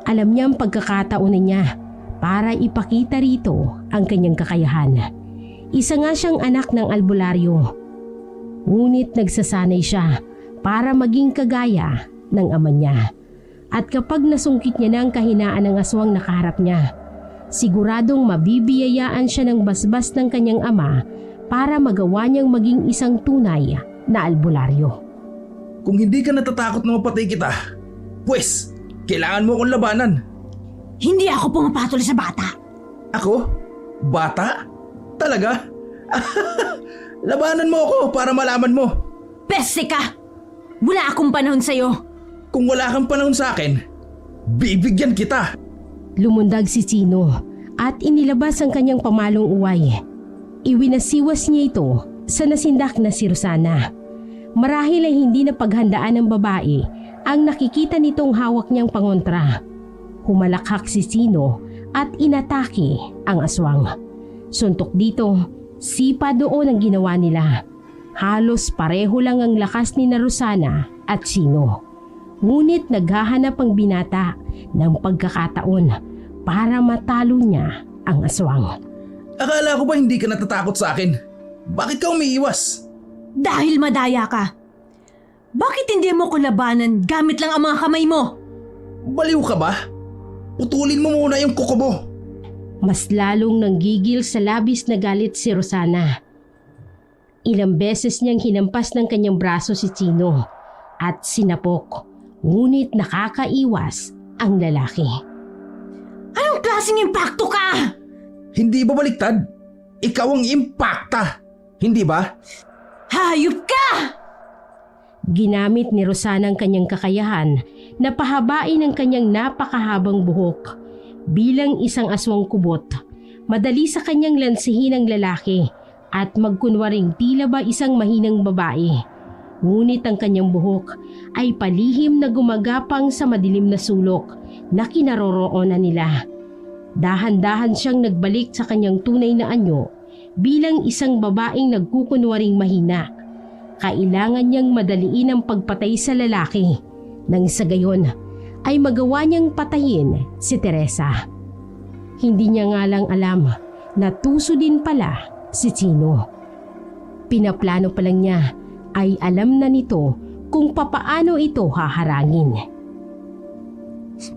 Alam niya ang pagkakataon niya para ipakita rito ang kanyang kakayahan. Isa nga siyang anak ng albularyo. Ngunit nagsasanay siya para maging kagaya ng ama niya. At kapag nasungkit niya na ang kahinaan ng aswang nakaharap niya, Siguradong mabibiyayaan siya ng basbas ng kanyang ama para magawa niyang maging isang tunay na albularyo. Kung hindi ka natatakot na mapatay kita, pues, kailangan mo akong labanan. Hindi ako pumapatol sa bata. Ako? Bata? Talaga? Labanan mo ako para malaman mo. Peste ka! Wala akong panahon sa'yo. Kung wala kang panahon sa akin, bibigyan kita. Lumundag si Chino at inilabas ang kanyang pamalong uway. Iwinasiwas niya ito sa nasindak na si Rosana. Marahil ay hindi na paghandaan ng babae ang nakikita nitong hawak niyang pangontra. Humalakhak si Chino at inatake ang aswang. Suntok dito, sipa doon ang ginawa nila. Halos pareho lang ang lakas ni Rosana at Chino. Ngunit naghahanap ang binata ng pagkakataon para matalo niya ang aswang. Akala ko ba hindi ka natatakot sa akin? Bakit ka umiiwas? Dahil madaya ka. Bakit hindi mo ko labanan gamit lang ang mga kamay mo? Baliw ka ba? Putulin mo muna yung kuko mo. Mas lalong nanggigil sa labis na galit si Rosana. Ilang beses niyang hinampas ng kanyang braso si Chino at sinapok, ngunit nakakaiwas ang lalaki. Anong klaseng impakto ka? Hindi ba baliktad? Ikaw ang impakta, hindi ba? Hayop ka! Ginamit ni Rosana ang kanyang kakayahan na pahabain ang kanyang napakahabang buhok. Bilang isang aswang kubot, madali sa kanyang lansihin ang lalaki at magkunwaring tila ba isang mahinang babae. Ngunit ang kanyang buhok ay palihim na gumagapang sa madilim na sulok na kinaroroonan nila. Dahan-dahan siyang nagbalik sa kanyang tunay na anyo bilang isang babaeng nagkukunwaring mahina. Kailangan niyang madaliin ang pagpatay sa lalaki nang sa gayon ay magawa niyang patayin si Teresa. Hindi niya nga lang alam na tuso din pala si Chino. Pinaplano pa lang niya ay alam na nito kung papaano ito haharangin.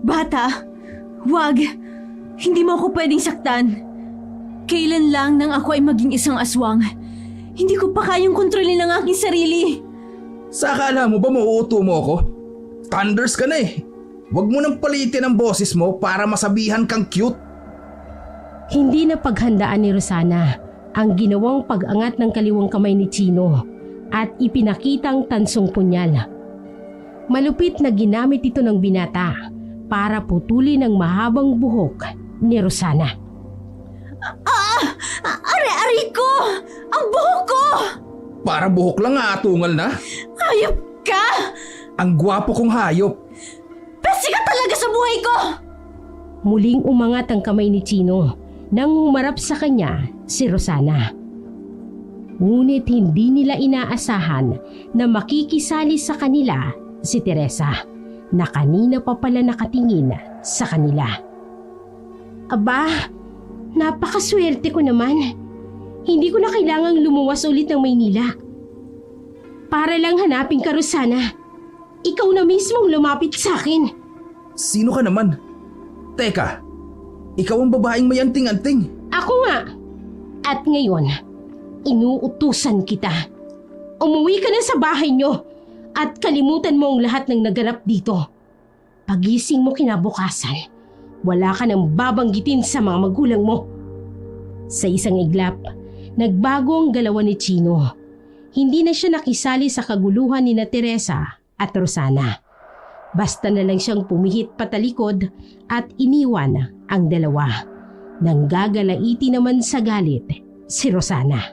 Bata, wag. Hindi mo ako pwedeng saktan. Kailan lang nang ako ay maging isang aswang, hindi ko pa kayang kontrolin ang aking sarili. Sa akala mo ba mauuto mo ako? Thunders ka na eh. Huwag mo nang palitin ang boses mo para masabihan kang cute. Hindi na paghandaan ni Rosana ang ginawang pag-angat ng kaliwang kamay ni Chino at ipinakitang tansong punyal. Malupit na ginamit ito ng binata para putulin ang mahabang buhok ni Rosana. Ari ko! Ang buhok ko! Para buhok lang aatungal na. Hayop ka! Ang gwapo kong hayop. Pesi ka talaga sa buhay ko! Muling umangat ang kamay ni Chino nang humarap sa kanya si Rosana. Ngunit hindi nila inaasahan na makikisali sa kanila si Teresa na kanina pa pala nakatingin sa kanila. Aba, napakaswerte ko naman. Hindi ko na kailangang lumuwas ulit ng Maynila. Para lang hanapin ka, Rosana. Ikaw na mismong lumapit sa akin. Sino ka naman? Teka, ikaw ang babaeng may anting-anting. Ako nga. At ngayon, inuutusan kita. Umuwi ka na sa bahay niyo at kalimutan mo ang lahat ng naganap dito. Pagising mo kinabukasan, wala ka nang babanggitin sa mga magulang mo. Sa isang iglap, nagbago ang galawan ni Chino. Hindi na siya nakisali sa kaguluhan ni Teresa at Rosana. Basta na lang siyang pumihit patalikod at iniwan ang dalawa. Nang gagalaiti naman sa galit si Rosana.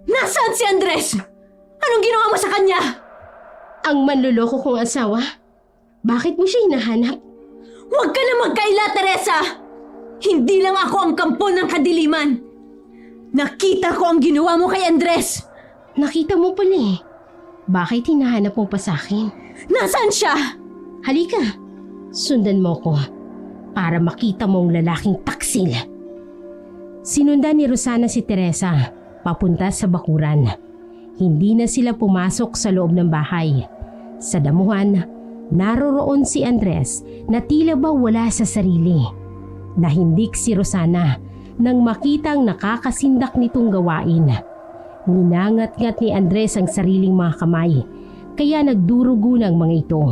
Nasaan si Andres? Anong ginawa mo sa kanya? Ang manluloko kong asawa? Bakit mo siya hinahanap? Huwag ka na magkaila, Teresa! Hindi lang ako ang kampo ng kadiliman. Nakita ko ang ginawa mo kay Andres. Nakita mo pala eh. Bakit hinahanap mo pa sa akin? Nasaan siya? Halika, sundan mo ko para makita mo ang lalaking taksil. Sinundan ni Rosana si Teresa papunta sa bakuran. Hindi na sila pumasok sa loob ng bahay. Sa damuhan, naroroon si Andres na tila ba wala sa sarili. Nahindik si Rosana nang makitang nakakasindak nitong gawain. Ninangat-ngat ni Andres ang sariling mga kamay, kaya nagdurugo ng mga ito.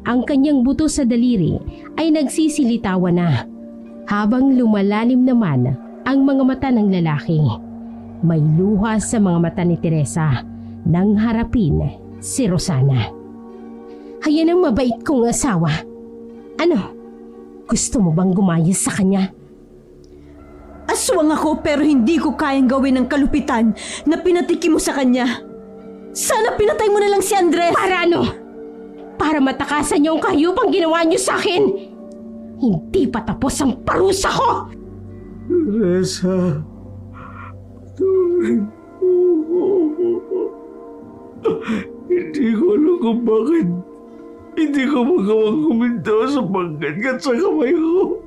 Ang kanyang buto sa daliri ay nagsisilitawan na, habang lumalalim naman ang mga mata ng lalaki. May luha sa mga mata ni Teresa nang harapin si Rosana. Ayan ang mabait kong asawa. Ano? Gusto mo bang gumayos sa kanya? Aswang ako pero hindi ko kayang gawin ang kalupitan na pinatikim mo sa kanya. Sana pinatay mo na lang si Andres. Para ano? Para matakasan niyo ang kahiyupang ginawa niyo sa akin. Hindi pa tapos ang parusa ko. Teresa, patawarin mo ako. Hindi ko alam kung bakit hindi ko magawang huminto sa paggatgat sa kamay ko.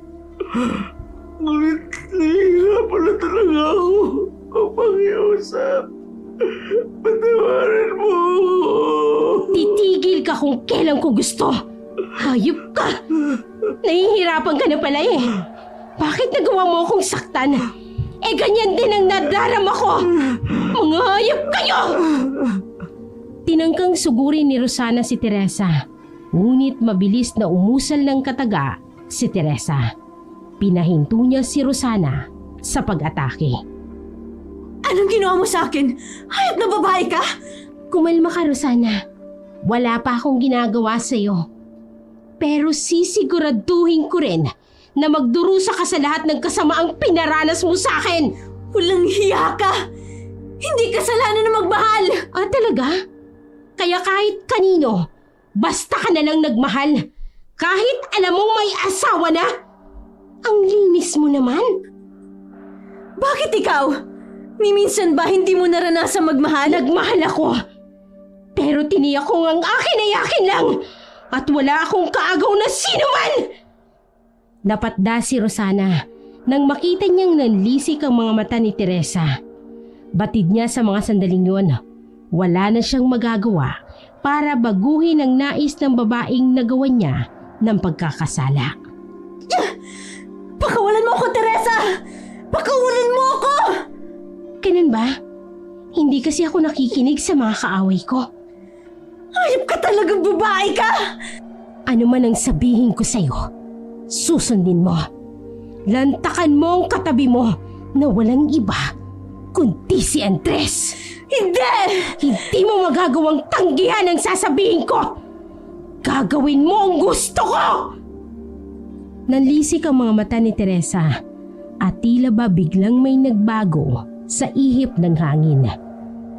Ngunit nahihirapan na talaga ako kung pakiusap. Patawarin mo ako. Titigil ka kung kailan ko gusto. Hayop ka. Nahihirapan ka na pala eh. Bakit nagawa mo akong saktan? Eh ganyan din ang nadarama ko. Mga hayop kayo! Tinangkang sugurin ni Rosana si Teresa. Ngunit mabilis na umusal ng kataga si Teresa. Pinahinto niya si Rosana sa pag-atake. Anong ginawa mo sa akin? Hayop na babae ka? Kumalma ka, Rosana. Wala pa akong ginagawa sa'yo. Pero sisiguraduhin ko rin na magdurusa ka sa lahat ng kasamaang pinaranas mo sa akin. Walang hiya ka! Hindi kasalanan na magmahal! Ah, talaga? Kaya kahit kanino, basta ka na lang nagmahal. Kahit alam mong may asawa na. Ang linis mo naman. Bakit ikaw? Minsan ba hindi mo naranasan magmahal? Nagmahal ako. Pero tiniyak kong ang akin ay akin lang. At wala akong kaagaw na sino man. Napatda si Rosana nang makita niyang nanlisik ang mga mata ni Teresa. Batid niya sa mga sandaling yun. Wala na siyang magagawa para baguhin ang nais ng babaeng nagawa niya ng pagkakasala. Pakawalan mo ako, Teresa! Pakawalan mo ako! Ganun ba? Hindi kasi ako nakikinig sa mga kaaway ko. Hayop ka talagang babae ka! Ano man ang sabihin ko sa'yo, susundin mo. Lantakan mo ang katabi mo na walang iba kundi si Andres. Hindi! Hindi mo magagawang tanggihan ang sasabihin ko. Gagawin mo ang gusto ko! Nanlisik ang mga mata ni Teresa at tila ba biglang may nagbago sa ihip ng hangin.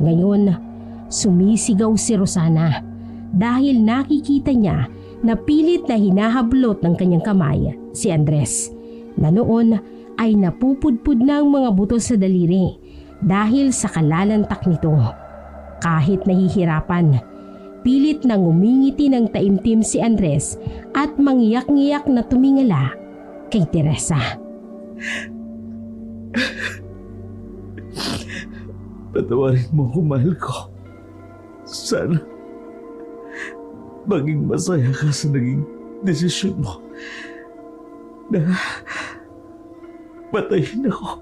Ngayon, sumisigaw si Rosana dahil nakikita niya na pilit na hinahablot ng kanyang kamay si Andres, na noon ay napupudpud na ang mga buto sa daliri dahil sa kalalantak nito. Kahit nahihirapan, pilit nang umingiti ng taimtim si Andres at mangiyak-ngiyak na tumingala kay Teresa. Patawarin mo ako, mahal ko. Sana maging masaya ka sa naging desisyon mo na patayin ako.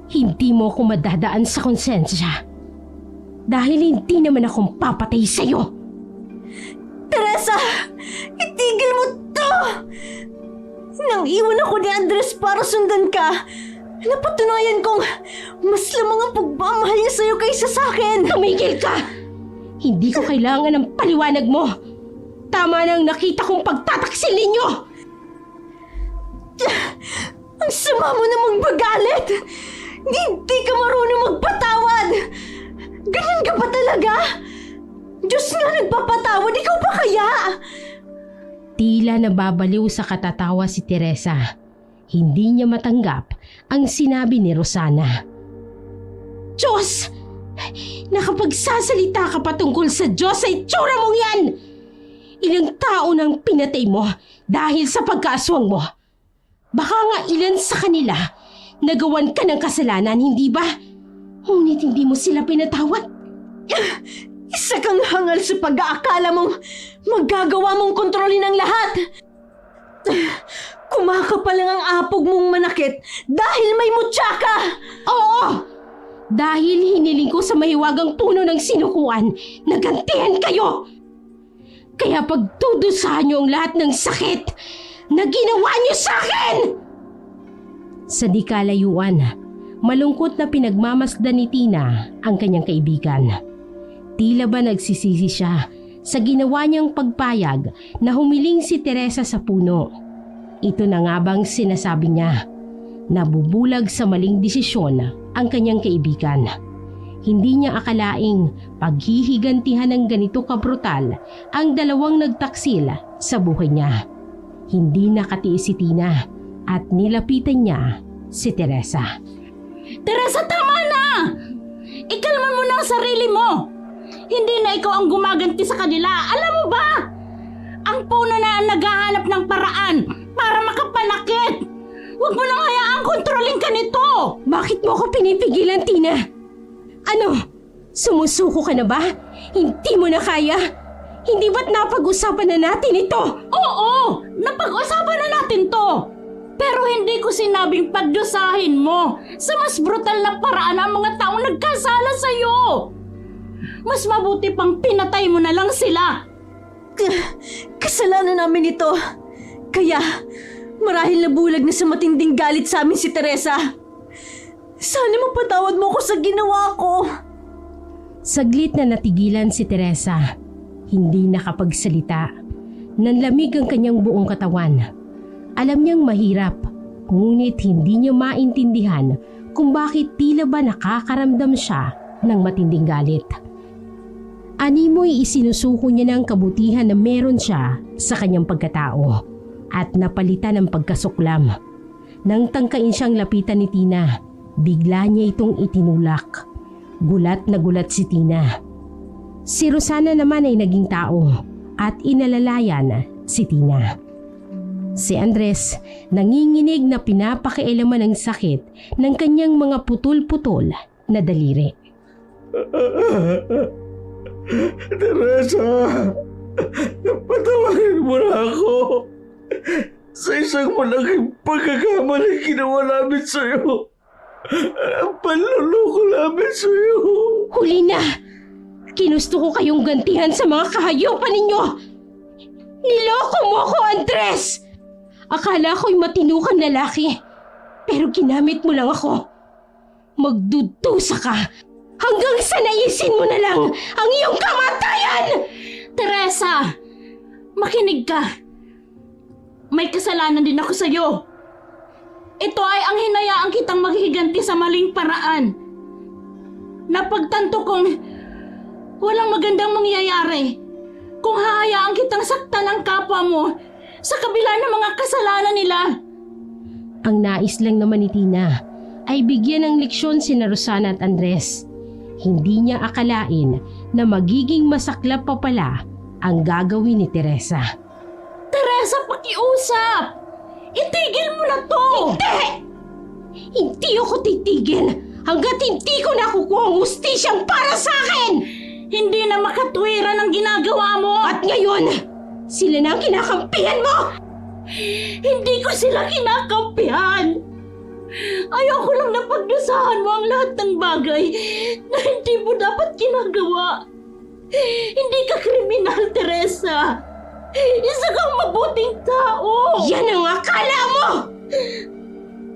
Hindi mo ako madadaan sa konsensya dahil hindi naman akong papatay sa'yo. Teresa! Itigil mo to! Nang iwan ako ni Andres para sundan ka, napatunayan kong mas lamang ang pagmamahal niya sa'yo kaysa sa akin! Tumigil ka! Hindi ko kailangan ng paliwanag mo. Tama na ang nakita kong pagtataksil ninyo! Ang sama mo namang magalit! Hindi ka marunong magpatawad! Ganyan ka ba talaga? Diyos nga nagpapatawad, ikaw ba kaya? Tila nababaliw sa katatawa si Teresa. Hindi niya matanggap ang sinabi ni Rosana. Diyos! Nakapagsasalita ka pa tungkol sa Diyos sa itsura mong yan! Ilang tao nang pinatay mo dahil sa pagkaaswang mo. Baka nga ilan sa kanila nagawan ka ng kasalanan, hindi ba? Ngunit hindi mo sila pinatawad. Isa kang hangal sa pag-aakala mong magagawa mong kontrolin ang lahat. Kung Kumakapal lang ang apog mong manakit dahil may mutya ka! Oo! Dahil hiniling ko sa mahiwagang puno ng sinukuan, nagantihan kayo! Kaya pagdudusahan niyo ang lahat ng sakit na ginawa niyo sa akin! Sa di kalayuan, malungkot na pinagmamasdan ni Tina ang kanyang kaibigan. Tila ba nagsisisi siya sa ginawa niyang pagpayag na humiling si Teresa sa puno. Ito na nga bang sinasabi niya? Nabubulag sa maling desisyon ang kanyang kaibigan. Hindi niya akalaing paghihigantihan ng ganito kabrutal ang dalawang nagtaksil sa buhay niya. Hindi nakatiis si Tina at nilapitan niya si Teresa. Teresa, tama na! Ikalma mo na ang sarili mo! Hindi na ikaw ang gumaganti sa kanila. Alam mo ba? Ang puno na ang naghahanap ng paraan para makapanakit. Huwag mo nang hayaang kontrolin ka nito. Bakit mo ako pinipigilan, Tina? Ano? Sumusuko ka na ba? Hindi mo na kaya? Hindi ba't napag-usapan na natin ito? Oo, napag-usapan na natin to. Pero hindi ko sinabing pagdusahin mo sa mas brutal na paraan ang mga taong nagkasala sa'yo. Mas mabuti pang pinatay mo na lang sila. Kasalanan namin ito. Kaya, marahil nabulag na sa matinding galit sa amin si Teresa. Sana mapatawad mo ako sa ginawa ko. Saglit na natigilan si Teresa. Hindi nakapagsalita. Nanlamig ang kanyang buong katawan. Alam niyang mahirap, ngunit hindi niya maintindihan kung bakit tila ba nakakaramdam siya ng matinding galit. Animoy isinusuko niya ng kabutihan na meron siya sa kanyang pagkatao at napalitan ng pagkasuklam. Nang tangkain siyang lapitan ni Tina, bigla niya itong itinulak. Gulat na gulat si Tina. Si Rosana naman ay naging tao at inalalayan si Tina. Si Andres nanginginig na pinapakialaman ng sakit ng kanyang mga putol-putol na daliri. Teresa, patawarin mo na ako. Sa isang malaking pagkakamali ginawa namin sa'yo. Ang panluloko namin sa'yo. Huli na! Kinusto ko kayong gantihan sa mga kahayupan ninyo! Niloko mo ako, Andres! Akala ko'y matinukang lalaki, pero ginamit mo lang ako. Magdudusa ka hanggang sa naisin mo na lang ang iyong kamatayan! Teresa, makinig ka. May kasalanan din ako sa'yo. Ito ay ang hinayaan kitang maghiganti sa maling paraan. Napagtanto kong walang magandang mangyayari kung hahayaan kitang saktan ang kapwa mo sa kabila ng mga kasalanan nila. Ang nais lang naman ni Tina ay bigyan ng leksyon sina Rosana at Andres. Hindi niya akalain na magiging masaklap pa pala ang gagawin ni Teresa. Teresa, pakiusap! Itigil mo na to! Hindi! Hindi ako titigil hanggat hindi ko nakukuha ang hustisyang para sa akin! Hindi na makatwiran ang ginagawa mo! At ngayon, sila na ang kinakampihan mo! Hindi ko sila kinakampihan! Ayoko lang na pagdusahan mo ang lahat ng bagay na hindi mo dapat ginagawa. Hindi ka kriminal, Teresa. Isa kang mabuting tao. Yan ang akala mo!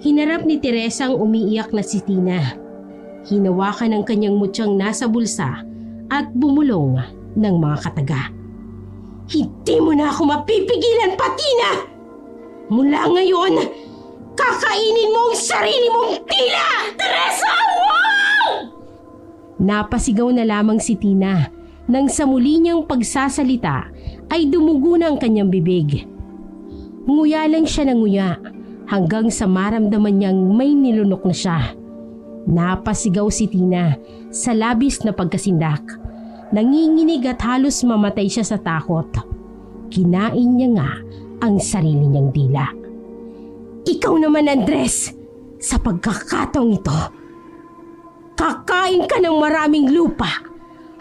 Hinarap ni Teresa ang umiiyak na si Tina. Hinawakan ang kanyang mutyang nasa bulsa at bumulong ng mga kataga. Hindi mo na ako mapipigilan, Tina! Mula ngayon, kakainin mo ang sarili mong tila! Teresa, wow! Napasigaw na lamang si Tina nang sa muli niyang pagsasalita ay dumugo na ang kanyang bibig. Nguya lang siya ng nguya hanggang sa maramdaman niyang may nilunok na siya. Napasigaw si Tina sa labis na pagkasindak. Nanginginig at halos mamatay siya sa takot. Kinain niya nga ang sarili niyang dila. Ikaw naman, Andres, sa pagkakataong ito, kakain ka ng maraming lupa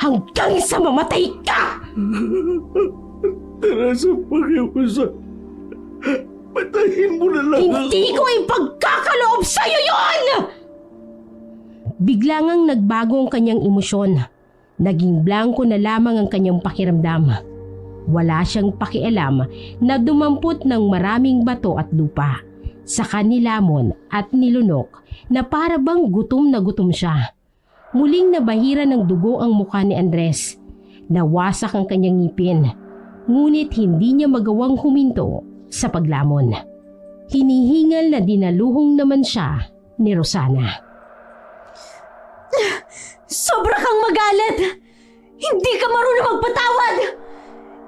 hanggang sa mamatay ka! Teresa, pakiusap. Patayin mo na lang Hindi ko ipagkakaloob sa'yo yun! Bigla ngang nagbago ang kanyang emosyon. Naging blanko na lamang ang kanyang pakiramdam. Wala siyang pakialam na dumampot ng maraming bato at lupa sa kanilamon at nilunok na para bang gutom na gutom siya. Muling nabahira ng dugo ang mukha ni Andres. Nawasak ang kanyang ngipin, ngunit hindi niya magawang huminto sa paglamon. Hinihingal na dinaluhong naman siya ni Rosana. Sobra kang magalit! Hindi ka marunong magpatawad!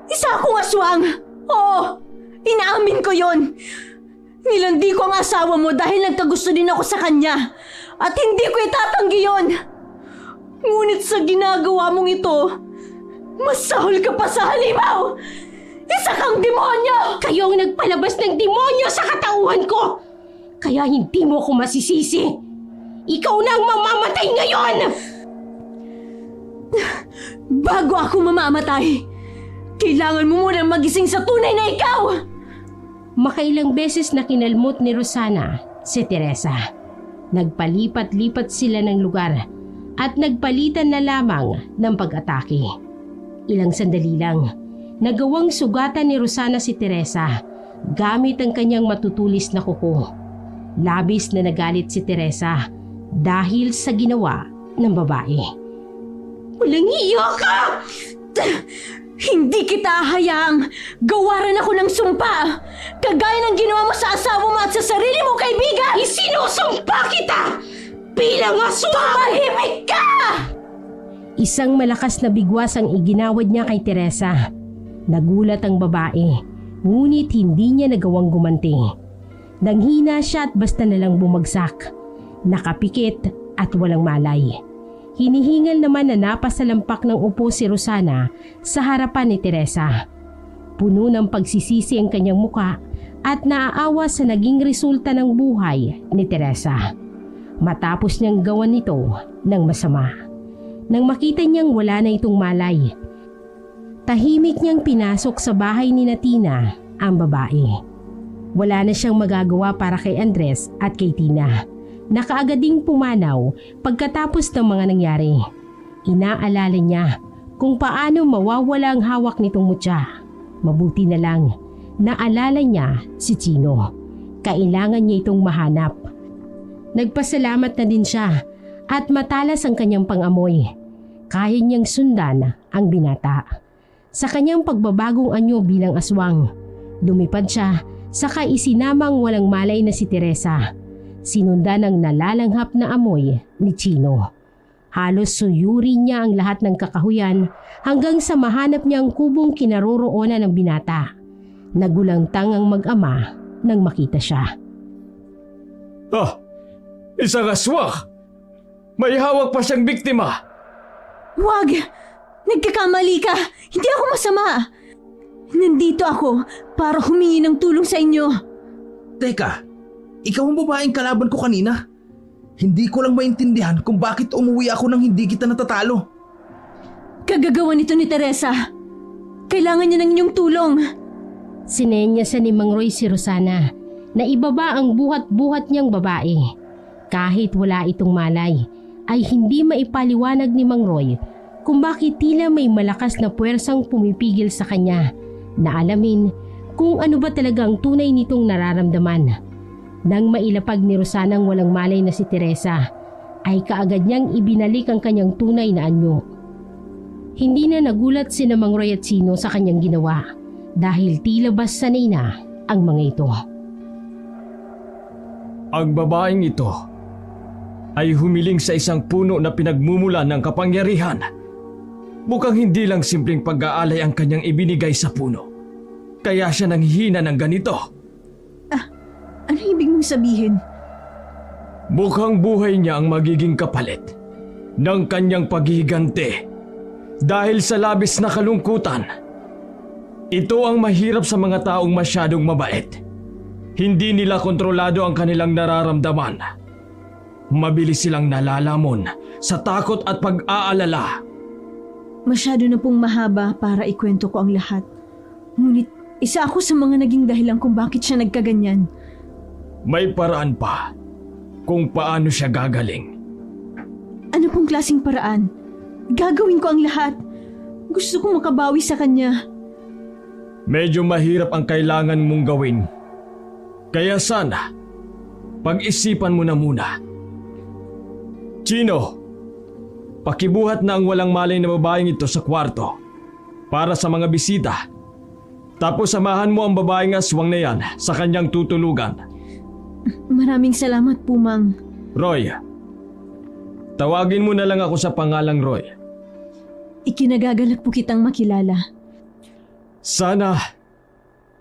Isa akong aswang! Oo, inaamin ko yon. Nilandi ko ang asawa mo dahil nagkagusto din ako sa kanya. At hindi ko itatanggi yon. Ngunit sa ginagawa mong ito, masahol ka pa sa halimaw! Isa kang demonyo! Kayo ang nagpalabas ng demonyo sa katauhan ko! Kaya hindi mo ko masisisi! Ikaw na ang mamamatay ngayon! Bago ako mamamatay, kailangan mo munang magising sa tunay na ikaw! Makailang beses na kinalmot ni Rosana si Teresa. Nagpalipat-lipat sila ng lugar at nagpalitan na lamang ng pag-atake. Ilang sandali lang, nagawang sugatan ni Rosana si Teresa gamit ang kanyang matutulis na kuko. Labis na nagalit si Teresa dahil sa ginawa ng babae. Walang iya ka! Hindi kita hayaang gawaran ako ng sumpa, kagaya ng ginawa mo sa asawa mo at sa sarili mong kaibigan! Isinusumpa kita bilang aswang! Tumahimik ka! Isang malakas na bigwas ang iginawad niya kay Teresa. Nagulat ang babae, ngunit hindi niya nagawang gumanti. Nanghina siya at basta nalang bumagsak. Nakapikit at walang malay. Hinihingal naman na napasalampak ng upo si Rosana sa harapan ni Teresa. Puno ng pagsisisi ang kanyang muka at naaawa sa naging resulta ng buhay ni Teresa. Matapos niyang gawan nito ng masama. Nang makita niyang wala na itong malay, tahimik niyang pinasok sa bahay ni Tina ang babae. Wala na siyang magagawa para kay Andres at kay Tina. Nakaagading pumanaw pagkatapos ng mga nangyari. Inaalala niya kung paano mawawala ang hawak nitong mutya. Mabuti na lang naalala niya si Chino. Kailangan niya itong mahanap. Nagpasalamat na din siya at matalas ang kanyang pangamoy. Kaya niyang sundan ang binata. Sa kanyang pagbabagong anyo bilang aswang, lumipad siya saka isinamang walang malay na si Teresa. Sinundan ng nalalanghap na amoy ni Chino. Halos suyuri niya ang lahat ng kakahuyan hanggang sa mahanap niya ang kubong kinaroroonan ng binata. Nagulantang ang mag-ama nang makita siya. Ah, isang aswang! May hawak pa siyang biktima! Huwag! Nagkakamali ka! Hindi ako masama! Nandito ako para humingi ng tulong sa inyo. Teka, ikaw ang babaeng kalaban ko kanina. Hindi ko lang maintindihan kung bakit umuwi ako nang hindi kita natatalo. Kagagawa nito ni Teresa. Kailangan niya ng inyong tulong. Sinenya sa ni Mang Roy si Rosana na ibaba ang buhat-buhat niyang babae. Kahit wala itong malay, ay hindi maipaliwanag ni Mang Roy kung bakit tila may malakas na puwersang pumipigil sa kanya na alamin kung ano ba talaga ang tunay nitong nararamdaman. Nang mailapag ni Rosana ang walang malay na si Teresa, ay kaagad niyang ibinalik ang kanyang tunay na anyo. Hindi na nagulat si Mang Roy at Chino sa kanyang ginawa dahil tila ba sanay na ang mga ito. Ang babaeng ito ay humiling sa isang puno na pinagmumulan ng kapangyarihan. Mukhang hindi lang simpleng pag-aalay ang kanyang ibinigay sa puno. Kaya siya nanghihina ng ganito. Ano ibig mong sabihin? Mukhang buhay niya ang magiging kapalit ng kanyang paghihiganti dahil sa labis na kalungkutan. Ito ang mahirap sa mga taong masyadong mabait. Hindi nila kontrolado ang kanilang nararamdaman. Mabilis silang nalalamon sa takot at pag-aalala. Masyado na pong mahaba para ikwento ko ang lahat. Ngunit Isa ako sa mga naging dahilan kung bakit siya nagkaganyan. May paraan pa kung paano siya gagaling. Ano pong klaseng paraan? Gagawin ko ang lahat. Gusto kong makabawi sa kanya. Medyo mahirap ang kailangan mong gawin. Kaya sana, pag-isipan mo na muna. Chino, pakibuhat na ang walang malay na babaeng ito sa kwarto para sa mga bisita. Tapos samahan mo ang babaeng aswang na yan sa kanyang tutulugan. Maraming salamat po, Mang. Roy, tawagin mo na lang ako sa pangalang Roy. Ikinagagalak po kitang makilala. Sana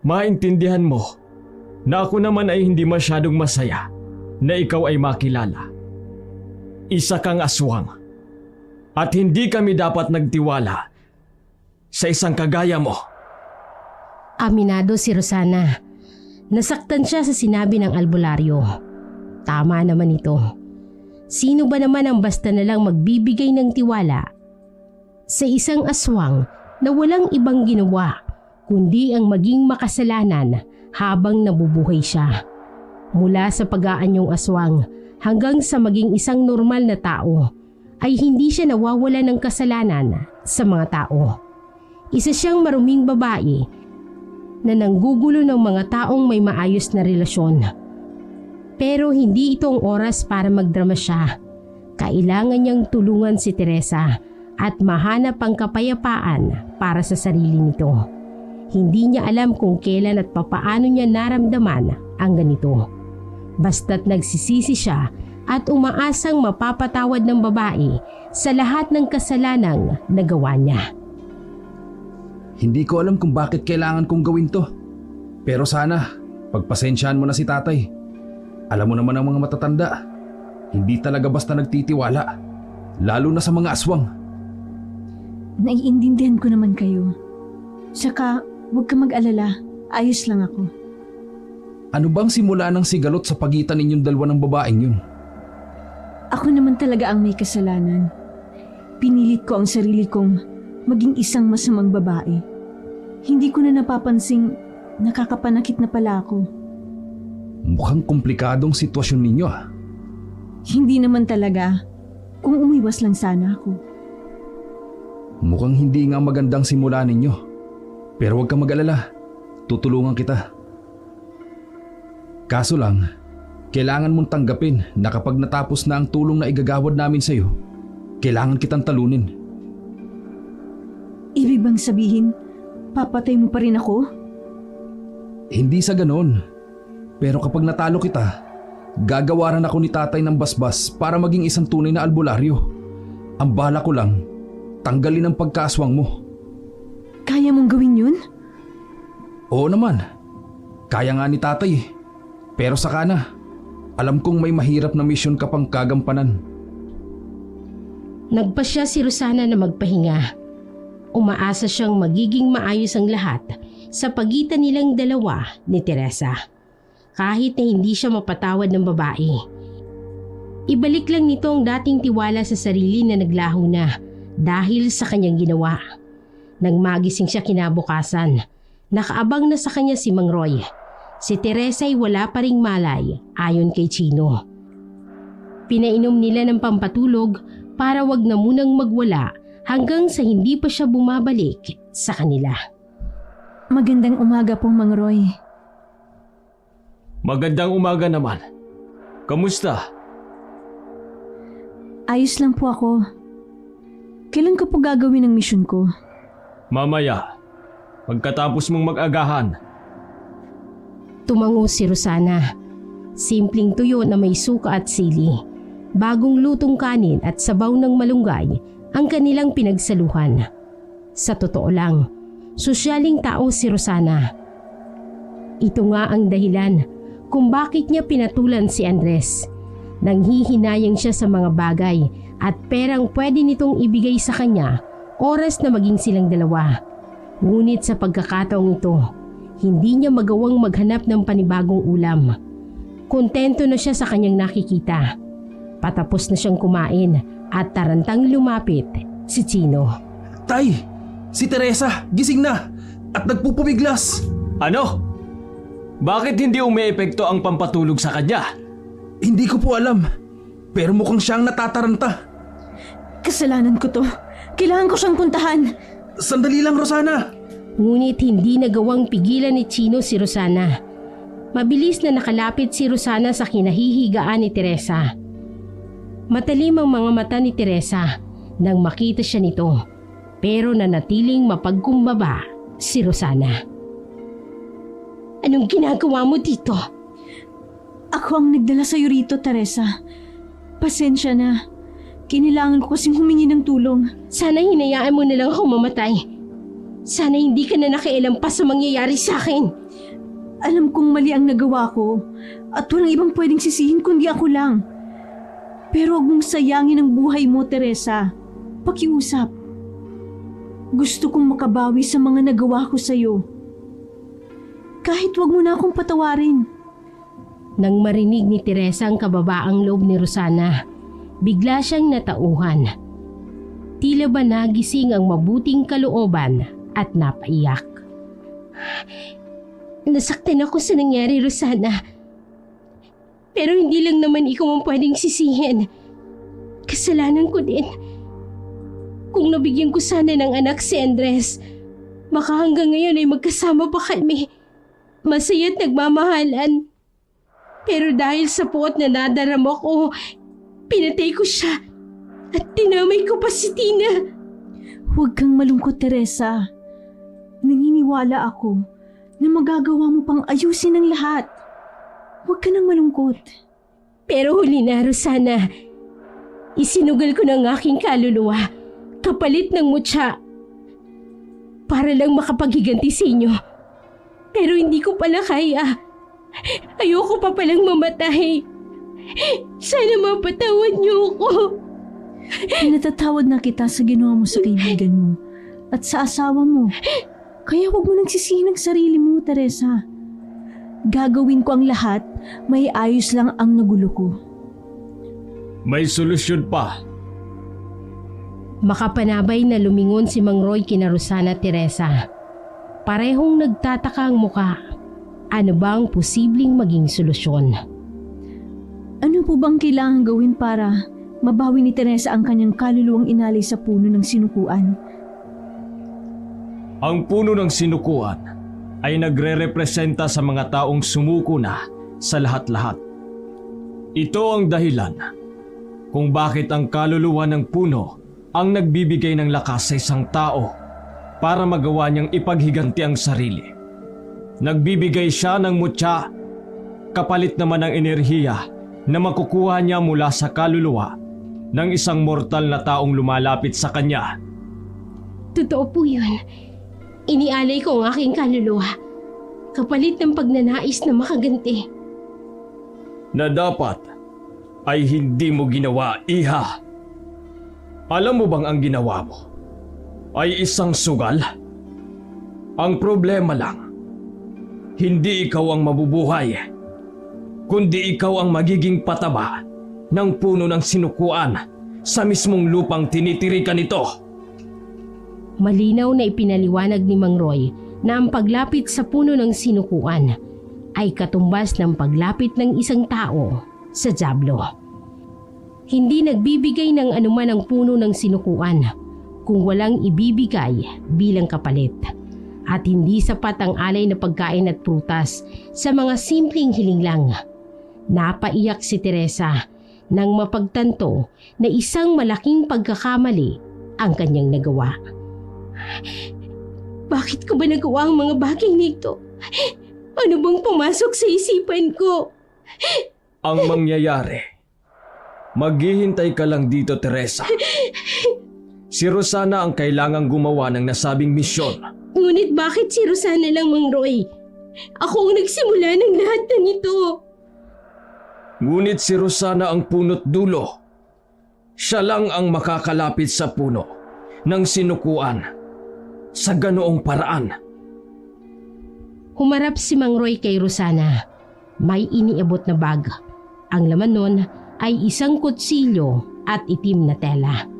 maintindihan mo na ako naman ay hindi masyadong masaya na ikaw ay makilala. Isa kang aswang at hindi kami dapat nagtiwala sa isang kagaya mo. Aminado si Rosana. Nasaktan siya sa sinabi ng albularyo. Tama naman ito. Sino ba naman ang basta na lang magbibigay ng tiwala sa isang aswang na walang ibang ginawa kundi ang maging makasalanan habang nabubuhay siya. Mula sa pag-aanyong aswang hanggang sa maging isang normal na tao ay hindi siya nawawala ng kasalanan sa mga tao. Isa siyang maruming babae na nanggugulo ng mga taong may maayos na relasyon. Pero hindi ito ang oras para magdrama siya. Kailangan niyang tulungan si Teresa at mahanap ang kapayapaan para sa sarili nito. Hindi niya alam kung kailan at papaano niya naramdaman ang ganito. Basta't nagsisisi siya at umaasang mapapatawad ng babae sa lahat ng kasalanang nagawa niya. Hindi ko alam kung bakit kailangan kong gawin to. Pero sana, pagpasensyahan mo na si tatay. Alam mo naman ang mga matatanda. Hindi talaga basta nagtitiwala. Lalo na sa mga aswang. Naiintindihan ko naman kayo. Saka, huwag ka mag-alala. Ayos lang ako. Ano bang simula ng sigalot sa pagitan ninyong dalawa ng babaeng yun? Ako naman talaga ang may kasalanan. Pinilit ko ang sarili kong maging isang masamang babae. Hindi ko na napapansing nakakapanakit na pala ako. Mukhang komplikadong sitwasyon ninyo ah. Hindi naman talaga. Kung umiwas lang sana ako. Mukhang hindi nga magandang simula ninyo. Pero huwag kang mag-alala. Tutulungan kita. Kaso lang, kailangan mong tanggapin na kapag natapos na ang tulong na igagawad namin sa'yo, kailangan kitang talunin. Ibig bang sabihin, papatay mo pa rin ako? Hindi sa ganon. Pero kapag natalo kita, gagawaran ako ni tatay ng basbas para maging isang tunay na albularyo. Ang bala ko lang, tanggalin ang pagkaswang mo. Kaya mong gawin yun? Oo naman. Kaya nga ni tatay eh. Pero saka na. Alam kong may mahirap na misyon ka pang kagampanan. Nagpasya si Rosana na magpahinga. Umaasa siyang magiging maayos ang lahat sa pagitan nilang dalawa ni Teresa. Kahit na hindi siya mapatawad ng babae. Ibalik lang nito ang dating tiwala sa sarili na naglaho na dahil sa kanyang ginawa. Nang magising siya kinabukasan, nakaabang na sa kanya si Mang Roy. Si Teresa ay wala pa ring malay ayon kay Chino. Pinainom nila ng pampatulog para wag na munang magwala hanggang sa hindi pa siya bumabalik sa kanila. Magandang umaga po, Mang Roy. Magandang umaga naman. Kamusta? Ayos lang po ako. Kailan ko po gagawin ang misyon ko? Mamaya, pagkatapos mong mag-agahan. Tumango si Rosana. Simpleng tuyo na may suka at sili. Bagong lutong kanin at sabaw ng malunggay ang kanilang pinagsaluhan. Sa totoo lang, sosyaling tao si Rosana. Ito nga ang dahilan kung bakit niya pinatulan si Andres. Nanghihinayang siya sa mga bagay at perang pwede nitong ibigay sa kanya oras na maging silang dalawa. Ngunit sa pagkakataong ito, hindi niya magawang maghanap ng panibagong ulam. Kontento na siya sa kanyang nakikita. Patapos na siyang kumain at tarantang lumapit si Chino. Tay! Si Teresa! Gising na! At nagpupumiglas! Ano? Bakit hindi umeepekto ang pampatulog sa kanya? Hindi ko po alam. Pero mukhang siyang natataranta. Kasalanan ko to. Kailangan ko siyang puntahan. Sandali lang, Rosana. Ngunit hindi nagawang pigilan ni Chino si Rosana. Mabilis na nakalapit si Rosana sa kinahihigaan ni Teresa. Matalim ang mga mata ni Teresa nang makita siya nito, pero nanatiling mapagkumbaba si Rosana. Anong ginagawa mo dito? Ako ang nagdala sa'yo rito, Teresa. Pasensya na. Kinailangan ko kasing humingi ng tulong. Sana hinayaan mo na lang ako mamatay. Sana hindi ka na nakialam pa sa mangyayari sa akin. Alam kong mali ang nagawa ko at walang ibang pwedeng sisihin kundi ako lang. Pero huwag mong sayangin ang buhay mo, Teresa. Pakiusap. Gusto kong makabawi sa mga nagawa ko sa'yo. Kahit huwag mo na akong patawarin. Nang marinig ni Teresa ang kababaang loob ni Rosana, bigla siyang natauhan. Tila ba nagising ang mabuting kalooban at napaiyak. Nasaktan ako sa nangyari, Rosana. Pero hindi lang naman ikaw ang pwedeng sisihin. Kasalanan ko din. Kung nabigyan ko sana ng anak si Andres, baka hanggang ngayon ay magkasama pa kami. Masaya at nagmamahalan. Pero dahil sa puot na nadarama ko, pinatay ko siya at tinamay ko pa si Tina. Huwag kang malungkot, Teresa. Naniniwala ako na magagawa mo pang ayusin ang lahat. Huwag ka nang malungkot. Pero huli na, Rosana. Isinugal ko ng aking kaluluwa, kapalit ng mutya, para lang makapaghiganti sa inyo. Pero hindi ko pala kaya. Ayoko pa palang mamatay. Sana mapatawad niyo ako. Natatawad na kita sa ginawa mo sa kaibigan mo at sa asawa mo. Kaya huwag mo nang sisihin ang sarili mo, Teresa. Gagawin ko ang lahat, may ayos lang ang nagulo ko. May solusyon pa. Makapanabay na lumingon si Mang Roy kina Rosana at Teresa. Parehong nagtataka ang muka. Ano ba ang posibleng maging solusyon? Ano po bang kailangan gawin para mabawi ni Teresa ang kanyang kaluluwang inalay sa puno ng sinukuan? Ang puno ng sinukuan ay nagre-representa sa mga taong sumuko na sa lahat-lahat. Ito ang dahilan kung bakit ang kaluluwa ng puno ang nagbibigay ng lakas sa isang tao para magawa niyang ipaghiganti ang sarili. Nagbibigay siya ng mutya, kapalit naman ng enerhiya na makukuha niya mula sa kaluluwa ng isang mortal na taong lumalapit sa kanya. Totoo po yun. Inialay ko ang aking kaluluwa, kapalit ng pagnanais na makaganti. Na dapat ay hindi mo ginawa, Iha. Alam mo bang ang ginawa mo ay isang sugal? Ang problema lang, hindi ikaw ang mabubuhay, kundi ikaw ang magiging pataba ng puno ng sinukuan sa mismong lupang tinitirikan nito. Malinaw na ipinaliwanag ni Mang Roy na ang paglapit sa puno ng sinukuan ay katumbas ng paglapit ng isang tao sa dyablo. Hindi nagbibigay ng anuman ang puno ng sinukuan kung walang ibibigay bilang kapalit. At hindi sapat ang alay na pagkain at prutas sa mga simpleng hiling lang. Napaiyak si Teresa nang mapagtanto na isang malaking pagkakamali ang kanyang nagawa. Bakit ko ba nagawa ang mga bagay nito? Ano bang pumasok sa isipan ko? Ang mangyayari, maghihintay ka lang dito, Teresa. Si Rosana ang kailangang gumawa ng nasabing misyon. Ngunit bakit si Rosana lang, Mang Roy? Ako ang nagsimula ng lahat na nito. Ngunit si Rosana ang punot dulo. Siya lang ang makakalapit sa puno ng sinukuan sa ganoong paraan. Humarap si Mang Roy kay Rosana. May iniabot na bag. Ang laman nun ay isang kutsilyo at itim na tela.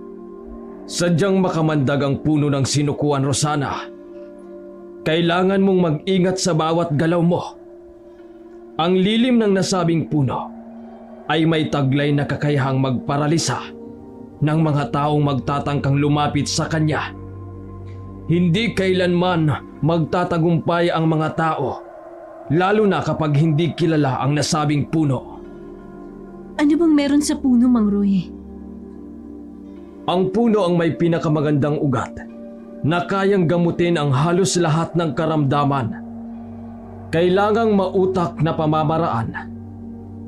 Sadyang makamandag ang puno ng sinukuan, Rosana. kailangan mong mag-ingat sa bawat galaw mo. Ang lilim ng nasabing puno ay may taglay na kakayahang magparalisa ng mga taong magtatangkang lumapit sa kanya. Hindi kailanman magtatagumpay ang mga tao, lalo na kapag hindi kilala ang nasabing puno. Ano bang meron sa puno, Mang Roy? Ang puno ang may pinakamagandang ugat na kayang gamutin ang halos lahat ng karamdaman. Kailangang mautak na pamamaraan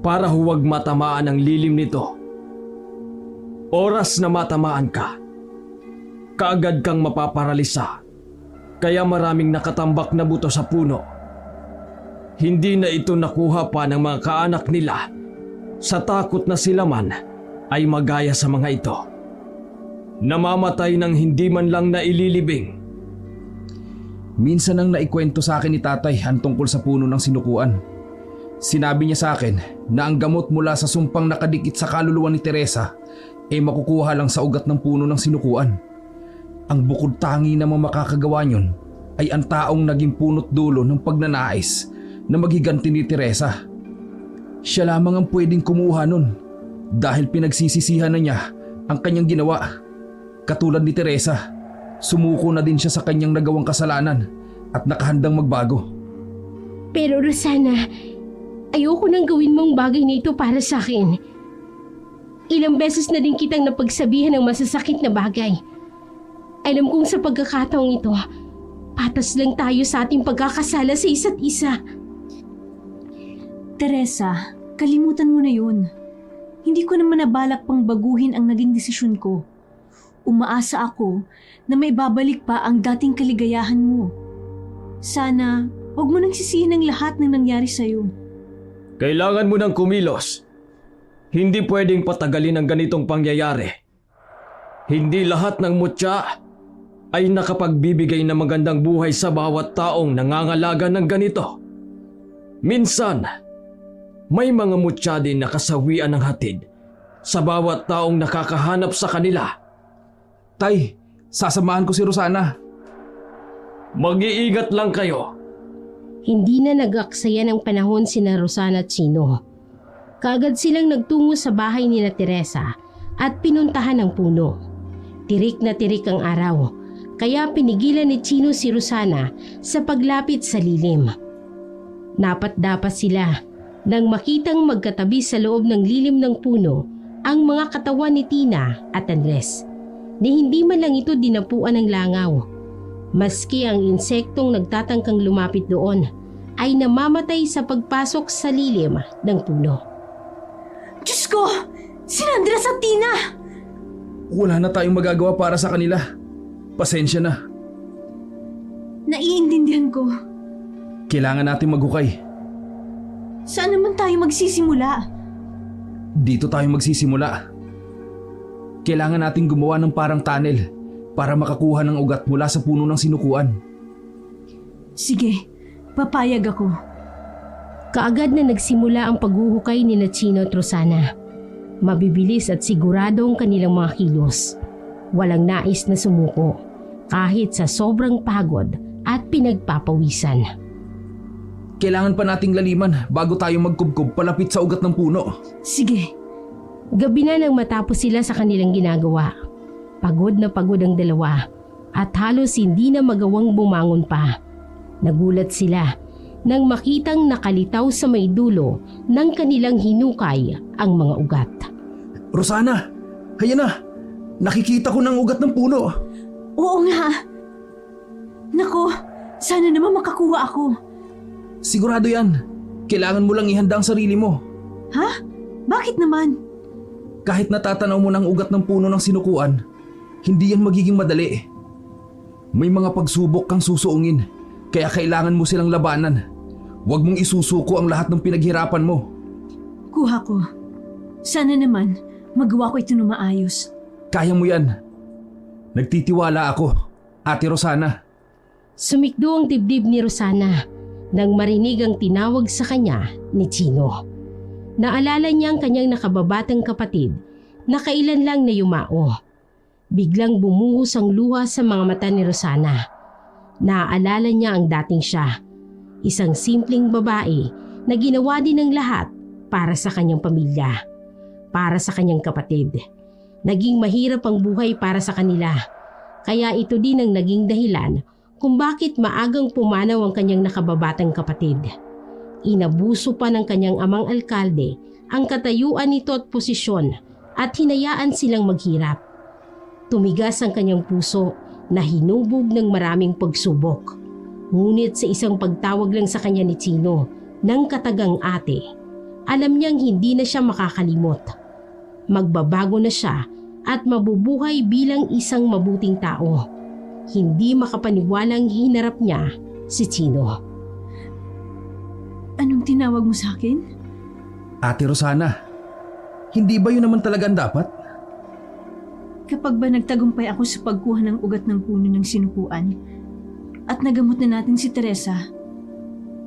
para huwag matamaan ang lilim nito. Oras na matamaan ka, kaagad kang mapaparalisa, kaya maraming nakatambak na buto sa puno. Hindi na ito nakuha pa ng mga kaanak nila sa takot na sila man ay magaya sa mga ito. Namamatay ng hindi man lang naililibing. Minsan ang naikwento sa akin ni tatay ang tungkol sa puno ng sinukuan. Sinabi niya sa akin na ang gamot mula sa sumpang nakadikit sa kaluluwa ni Teresa ay makukuha lang sa ugat ng puno ng sinukuan. Ang bukod tangi na makakagawa niyon ay ang taong naging punot dulo ng pagnanais na maghiganti ni Teresa. Siya lamang ang pwedeng kumuha nun dahil pinagsisisihan na niya ang kanyang ginawa. Katulad ni Teresa, sumuko na din siya sa kanyang nagawang kasalanan at nakahandang magbago. Pero Rosana, ayoko nang gawin mong bagay na ito para sa akin. Ilang beses na din kitang napagsabihan ng masasakit na bagay. Alam kong sa pagkakataong ito, patas lang tayo sa ating pagkakasala sa isa't isa. Teresa, kalimutan mo na yun. Hindi ko naman nabalak pang baguhin ang naging desisyon ko. Umaasa ako na may babalik pa ang dating kaligayahan mo. Sana, huwag mo nang sisihin ang lahat ng nangyari sa'yo. Kailangan mo ng kumilos. Hindi pwedeng patagalin ang ganitong pangyayari. Hindi lahat ng mutya ay nakapagbibigay ng magandang buhay sa bawat taong nangangalaga ng ganito. Minsan, may mga mutya din na kasawian ng hatid sa bawat taong nakakahanap sa kanila. Tay, sasamahan ko si Rosana. Mag-iingat lang kayo. Hindi na nag-aksaya ng panahon sina Rosana at Chino. Kaagad silang nagtungo sa bahay nila Teresa at pinuntahan ang puno. Tirik na tirik ang araw, kaya pinigilan ni Chino si Rosana sa paglapit sa lilim. Napat-dapat sila nang makitang magkatabi sa loob ng lilim ng puno ang mga katawan ni Tina at Andres, na hindi man lang ito dinapuan ng langaw. Maski ang insektong nagtatangkang lumapit doon ay namamatay sa pagpasok sa lilim ng puno. Diyos ko! Sina Andres at Tina! Wala na tayong magagawa para sa kanila. Pasensya na. Naiintindihan ko. Kailangan natin maghukay. Saan naman tayo magsisimula? Dito tayo magsisimula. Kailangan natin gumawa ng parang tunnel para makakuha ng ugat mula sa puno ng sinukuan. Sige, papayag ako. Kaagad na nagsimula ang paghuhukay ni Chino at Rosana. Mabibilis at sigurado ang kanilang mga kilos. Walang nais na sumuko, kahit sa sobrang pagod at pinagpapawisan. Kailangan pa nating laliman bago tayo magkubkob palapit sa ugat ng puno. Sige. Gabi na nang matapos sila sa kanilang ginagawa. Pagod na pagod ang dalawa at halos hindi na magawang bumangon pa. Nagulat sila nang makitang nakalitaw sa may dulo ng kanilang hinukay ang mga ugat. Rosana, kaya na! Nakikita ko ng ugat ng puno. Oo nga. Nako, sana naman makakuha ako. Sigurado yan. Kailangan mo lang ihanda ang sarili mo. Ha? Bakit naman? Kahit natatanaw mo ng ugat ng puno ng sinukuan, hindi yan magiging madali. May mga pagsubok kang susuungin, kaya kailangan mo silang labanan. Huwag mong isusuko ang lahat ng pinaghirapan mo. Kuha ko. Sana naman, magawa ko ito na maayos. Kaya mo yan. Nagtitiwala ako, Ate Rosana. Sumikdo ang dibdib ni Rosana nang marinig ang tinawag sa kanya ni Chino. Naalala niya ang kanyang nakababatang kapatid na kailan lang na yumao. Biglang bumuhos ang luha sa mga mata ni Rosana. Naaalala niya ang dating siya, isang simpleng babae na ginawa din ng lahat para sa kanyang pamilya, para sa kanyang kapatid. Naging mahirap ang buhay para sa kanila, kaya ito din ang naging dahilan kung bakit maagang pumanaw ang kanyang nakababatang kapatid. Inabuso pa ng kanyang amang alkalde ang katayuan nito at posisyon at hinayaan silang maghirap. Tumigas ang kanyang puso na hinubog ng maraming pagsubok. Ngunit sa isang pagtawag lang sa kanya ni Chino ng katagang ate, alam niyang hindi na siya makakalimot. Magbabago na siya at mabubuhay bilang isang mabuting tao. Hindi makapaniwalang hinarap niya si Chino. Anong tinawag mo sa akin? Ate Rosana, hindi ba yun naman talaga ang dapat? Kapag ba nagtagumpay ako sa pagkuha ng ugat ng puno ng sinukuan at nagamot na natin si Teresa,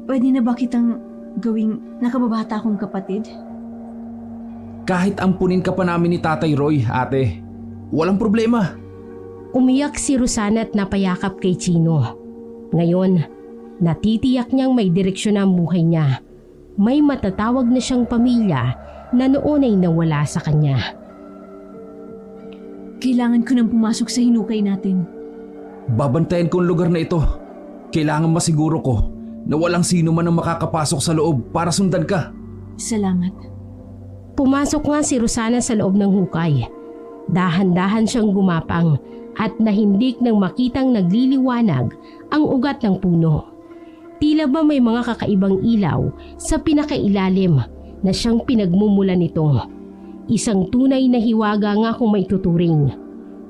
pwede na ba kitang gawing nakababata kong kapatid? Kahit ampunin ka pa namin ni Tatay Roy, ate, walang problema. Umiyak si Rosana at napayakap kay Chino. Ngayon, natitiyak niyang may direksyon ang buhay niya. May matatawag na siyang pamilya na noon ay nawala sa kanya. Kailangan ko nang pumasok sa hinukay natin. Babantayan ko ang lugar na ito. Kailangan masiguro ko na walang sino man ang makakapasok sa loob para sundan ka. Salamat. Pumasok nga si Rosana sa loob ng hukay. Dahan-dahan siyang gumapang at nahindik nang makitang nagliliwanag ang ugat ng puno. Tila ba may mga kakaibang ilaw sa pinakailalim na siyang pinagmumulan nito. Isang tunay na hiwaga nga kung may tuturing.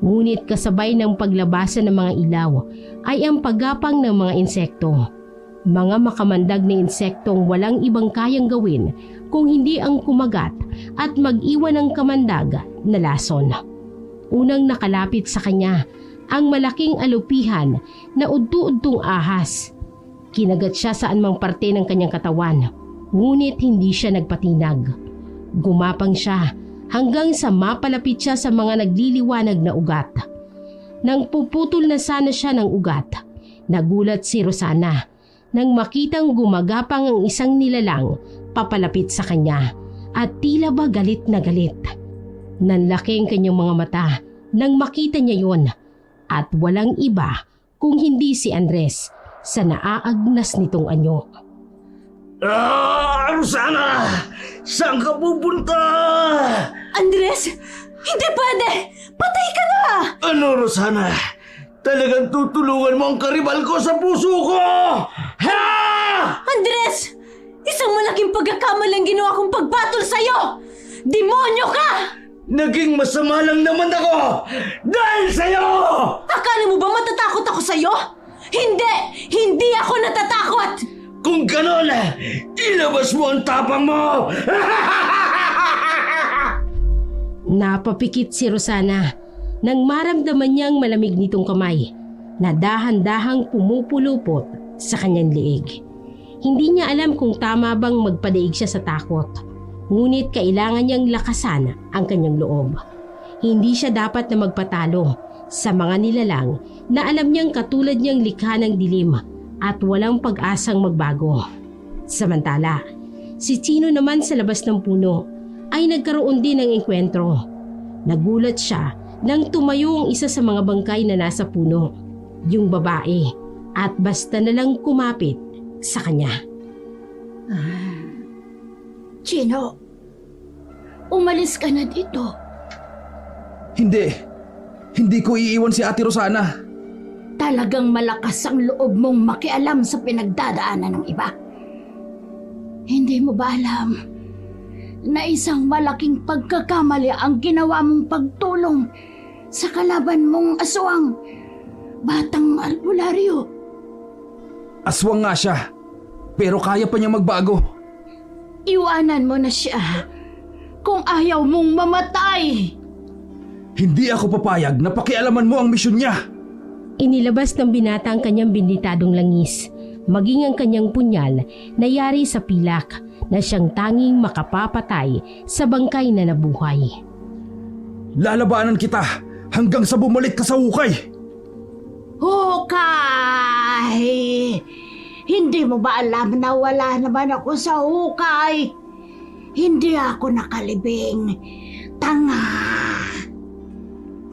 Ngunit kasabay ng paglabasan ng mga ilaw ay ang paggapang ng mga insekto. Mga makamandag na insektong walang ibang kayang gawin kung hindi ang kumagat at mag-iwan ng kamandag na lason. Unang nakalapit sa kanya ang malaking alupihan na udto-udtong ahas. Kinagat siya saan mang parte ng kanyang katawan, ngunit hindi siya nagpatinag. Gumapang siya hanggang sa mapalapit siya sa mga nagliliwanag na ugat. Nang puputol na sana siya ng ugat, nagulat si Rosana nang makitang gumagapang ang isang nilalang papalapit sa kanya at tila ba galit na galit. Nanlaki ang kanyang mga mata nang makita niya yon at walang iba kung hindi si Andres sa naaagnas nitong anyo. Rosana! Saan ka pupunta? Andres! Hindi pwede! Patay ka na! Ano, Rosana? Talagang tutulungan mo ang karibal ko sa puso ko! Ha! Andres! Isang malaking pagkakamalang ginawa kong pagbatol sa'yo! Demonyo ka! Naging masama lang naman ako dahil sa'yo! Akala mo ba matatakot ako sa'yo? Hindi! Hindi ako natatakot! Kung ganon, ilabas mo ang tapang mo! Napapikit si Rosana nang maramdaman niyang malamig nitong kamay na dahan-dahang pumupulupot sa kanyang liig. Hindi niya alam kung tama bang magpadaig siya sa takot, ngunit kailangan niyang lakasan ang kanyang loob. Hindi siya dapat na magpatalo sa mga nilalang na alam niyang katulad niyang likha ng dilim at walang pag-asang magbago. Samantala, si Chino naman sa labas ng puno ay nagkaroon din ng engkwentro. Nagulat siya nang tumayo ang isa sa mga bangkay na nasa puno, yung babae, at basta na lang kumapit sa kanya. Chino, umalis ka na dito. Hindi ko iiwan si Ate Rosana. Talagang malakas ang loob mong makialam sa pinagdadaanan ng iba. Hindi mo ba alam na isang malaking pagkakamali ang ginawa mong pagtulong sa kalaban mong aswang, Batang Albularyo? Aswang nga siya, pero kaya pa niya magbago. Iwanan mo na siya kung ayaw mong mamatay. Hindi ako papayag na pakialaman mo ang misyon niya. Inilabas ng binata ang kanyang binditadong langis, maging ang kanyang punyal na yari sa pilak na siyang tanging makapapatay sa bangkay na nabuhay. Lalabanan kita hanggang sa bumalik ka sa hukay. Hukay! Hindi mo ba alam na wala naman ako sa hukay? Hindi ako nakalibing. Tanga!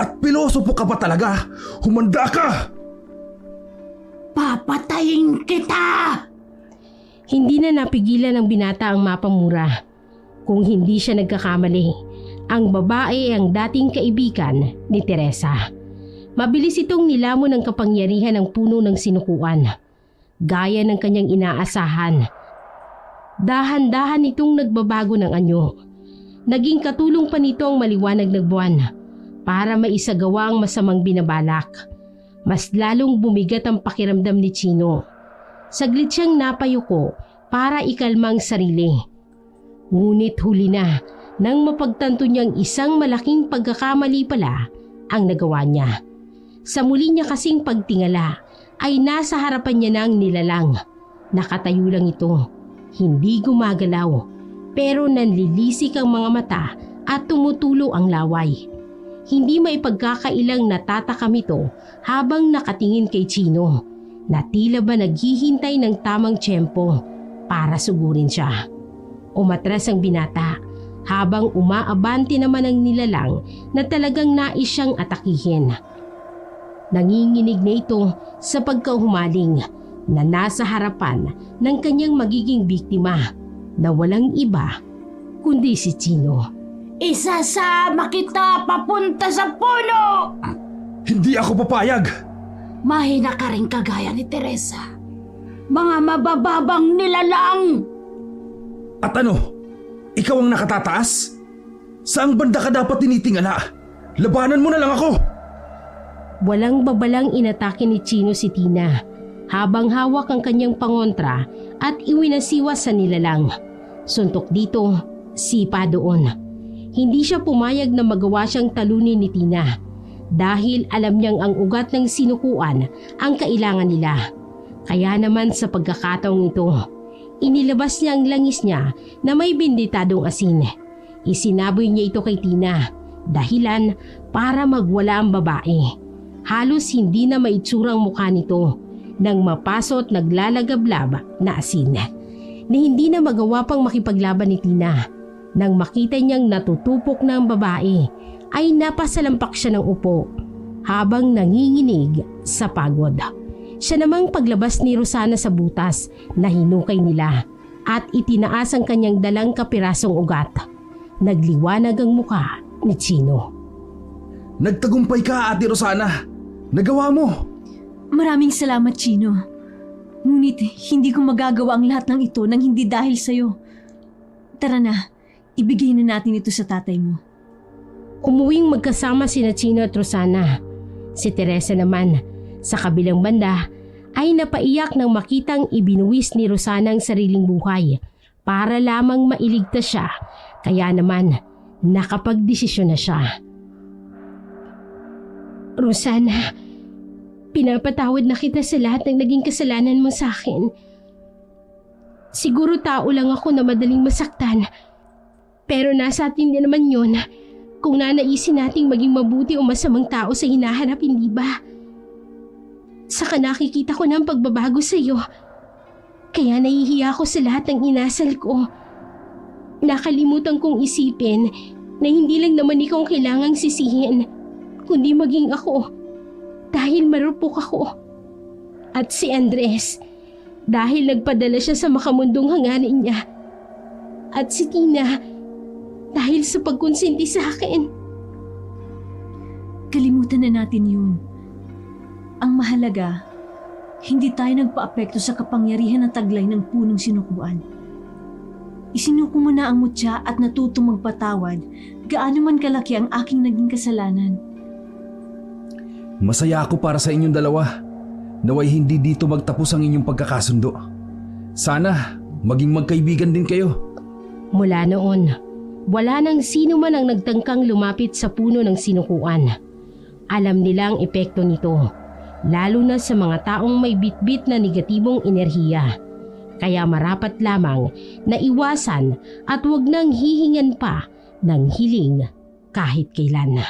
At pilosopo ka pa talaga! Humanda ka! Papatayin kita! Hindi na napigilan ng binata ang mapamura. Kung hindi siya nagkakamali, ang babae ay ang dating kaibigan ni Teresa. Mabilis itong nilamon ng kapangyarihan ng puno ng sinukuan. Gaya ng kanyang inaasahan. Dahan-dahan itong nagbabago ng anyo. Naging katulong pa nito ang maliwanag na buwan para maisagawa ang masamang binabalak. Mas lalong bumigat ang pakiramdam ni Chino. Saglit siyang napayuko para ikalma ang sarili. Ngunit huli na nang mapagtanto niyang isang malaking pagkakamali pala ang nagawa niya. Sa muli niya kasing pagtingala ay nasa harapan niya na ang nilalang. Nakatayo lang ito, hindi gumagalaw, pero nanlilisik ang mga mata at tumutulo ang laway. Hindi may pagkakailang natatakam ito habang nakatingin kay Chino na tila ba naghihintay ng tamang tiyempo para sugurin siya. Umatras ang binata habang umaabante naman ang nilalang na talagang nais siyang atakihin. Nanginginig na ito sa pagkahumaling na nasa harapan ng kanyang magiging biktima na walang iba kundi si Chino. Isasama kita papunta sa puno! Hindi ako papayag! Mahina ka rin kagaya ni Teresa. Mga mabababang nilalang! At ano? Ikaw ang nakatataas? Saang banda ka dapat tinitingala? Labanan mo na lang ako! Walang babalang inatake ni Chino si Tina habang hawak ang kanyang pangontra at iwinasiwa sa nilalang. Suntok dito, sipa doon. Hindi siya pumayag na magawa siyang talunin ni Tina dahil alam niyang ang ugat ng sinukuan ang kailangan nila. Kaya naman sa pagkakataong ito, inilabas niya ang langis niya na may binditadong asin. Isinaboy niya ito kay Tina, dahilan para magwala ang babae. Halos hindi na maitsurang mukha nito nang mapasot naglalagablab na asin. Ni hindi na magawa pang makipaglaban ni Tina. Nang makita niyang natutupok na ang babae, ay napasalampak siya ng upo habang nanginginig sa pagod. Siya namang paglabas ni Rosana sa butas na hinukay nila at itinaas ang kanyang dalang kapirasong ugat. Nagliwanag ang mukha ni Chino. Nagtagumpay ka, Ate Rosana! Nagawa mo! Maraming salamat, Chino. Ngunit hindi ko magagawa ang lahat ng ito nang hindi dahil sa'yo. Tara na, ibigay na natin ito sa tatay mo. Umuwing magkasama sina Chino at Rosana. Si Teresa naman, sa kabilang banda, ay napaiyak nang makitang ibinuwis ni Rosana ang sariling buhay para lamang mailigtas siya. Kaya naman, nakapagdesisyon na siya. Rosana, pinapatawad na kita sa lahat ng naging kasalanan mo sa akin. Siguro tao lang ako na madaling masaktan. Pero nasa atin din naman yun kung nanaisin nating maging mabuti o masamang tao sa hinahanap, hindi ba? Saka nakikita ko na ang pagbabago sa iyo. Kaya nahihiya ako sa lahat ng inasal ko. Nakalimutan kong isipin na hindi lang naman ikaw ang kailangang sisihin, kundi maging ako. Dahil marupok ako. At si Andres, dahil nagpadala siya sa makamundong hangarin niya. At si Tina, dahil sa pagkonsinti sa akin. Kalimutan na natin yun. Ang mahalaga, hindi tayo nagpa-apekto sa kapangyarihan ng taglay ng punong sinukuan. Isinuko mo na ang mutya at natutong magpatawad, gaano man kalaki ang aking naging kasalanan. Masaya ako para sa inyong dalawa. Naway hindi dito magtapos ang inyong pagkakasundo. Sana maging magkaibigan din kayo. Mula noon, wala nang sino man ang nagtangkang lumapit sa puno ng sinukuan. Alam nila ang epekto nito, lalo na sa mga taong may bitbit na negatibong enerhiya. Kaya marapat lamang na iwasan at huwag nang hihingan pa ng hiling kahit kailan.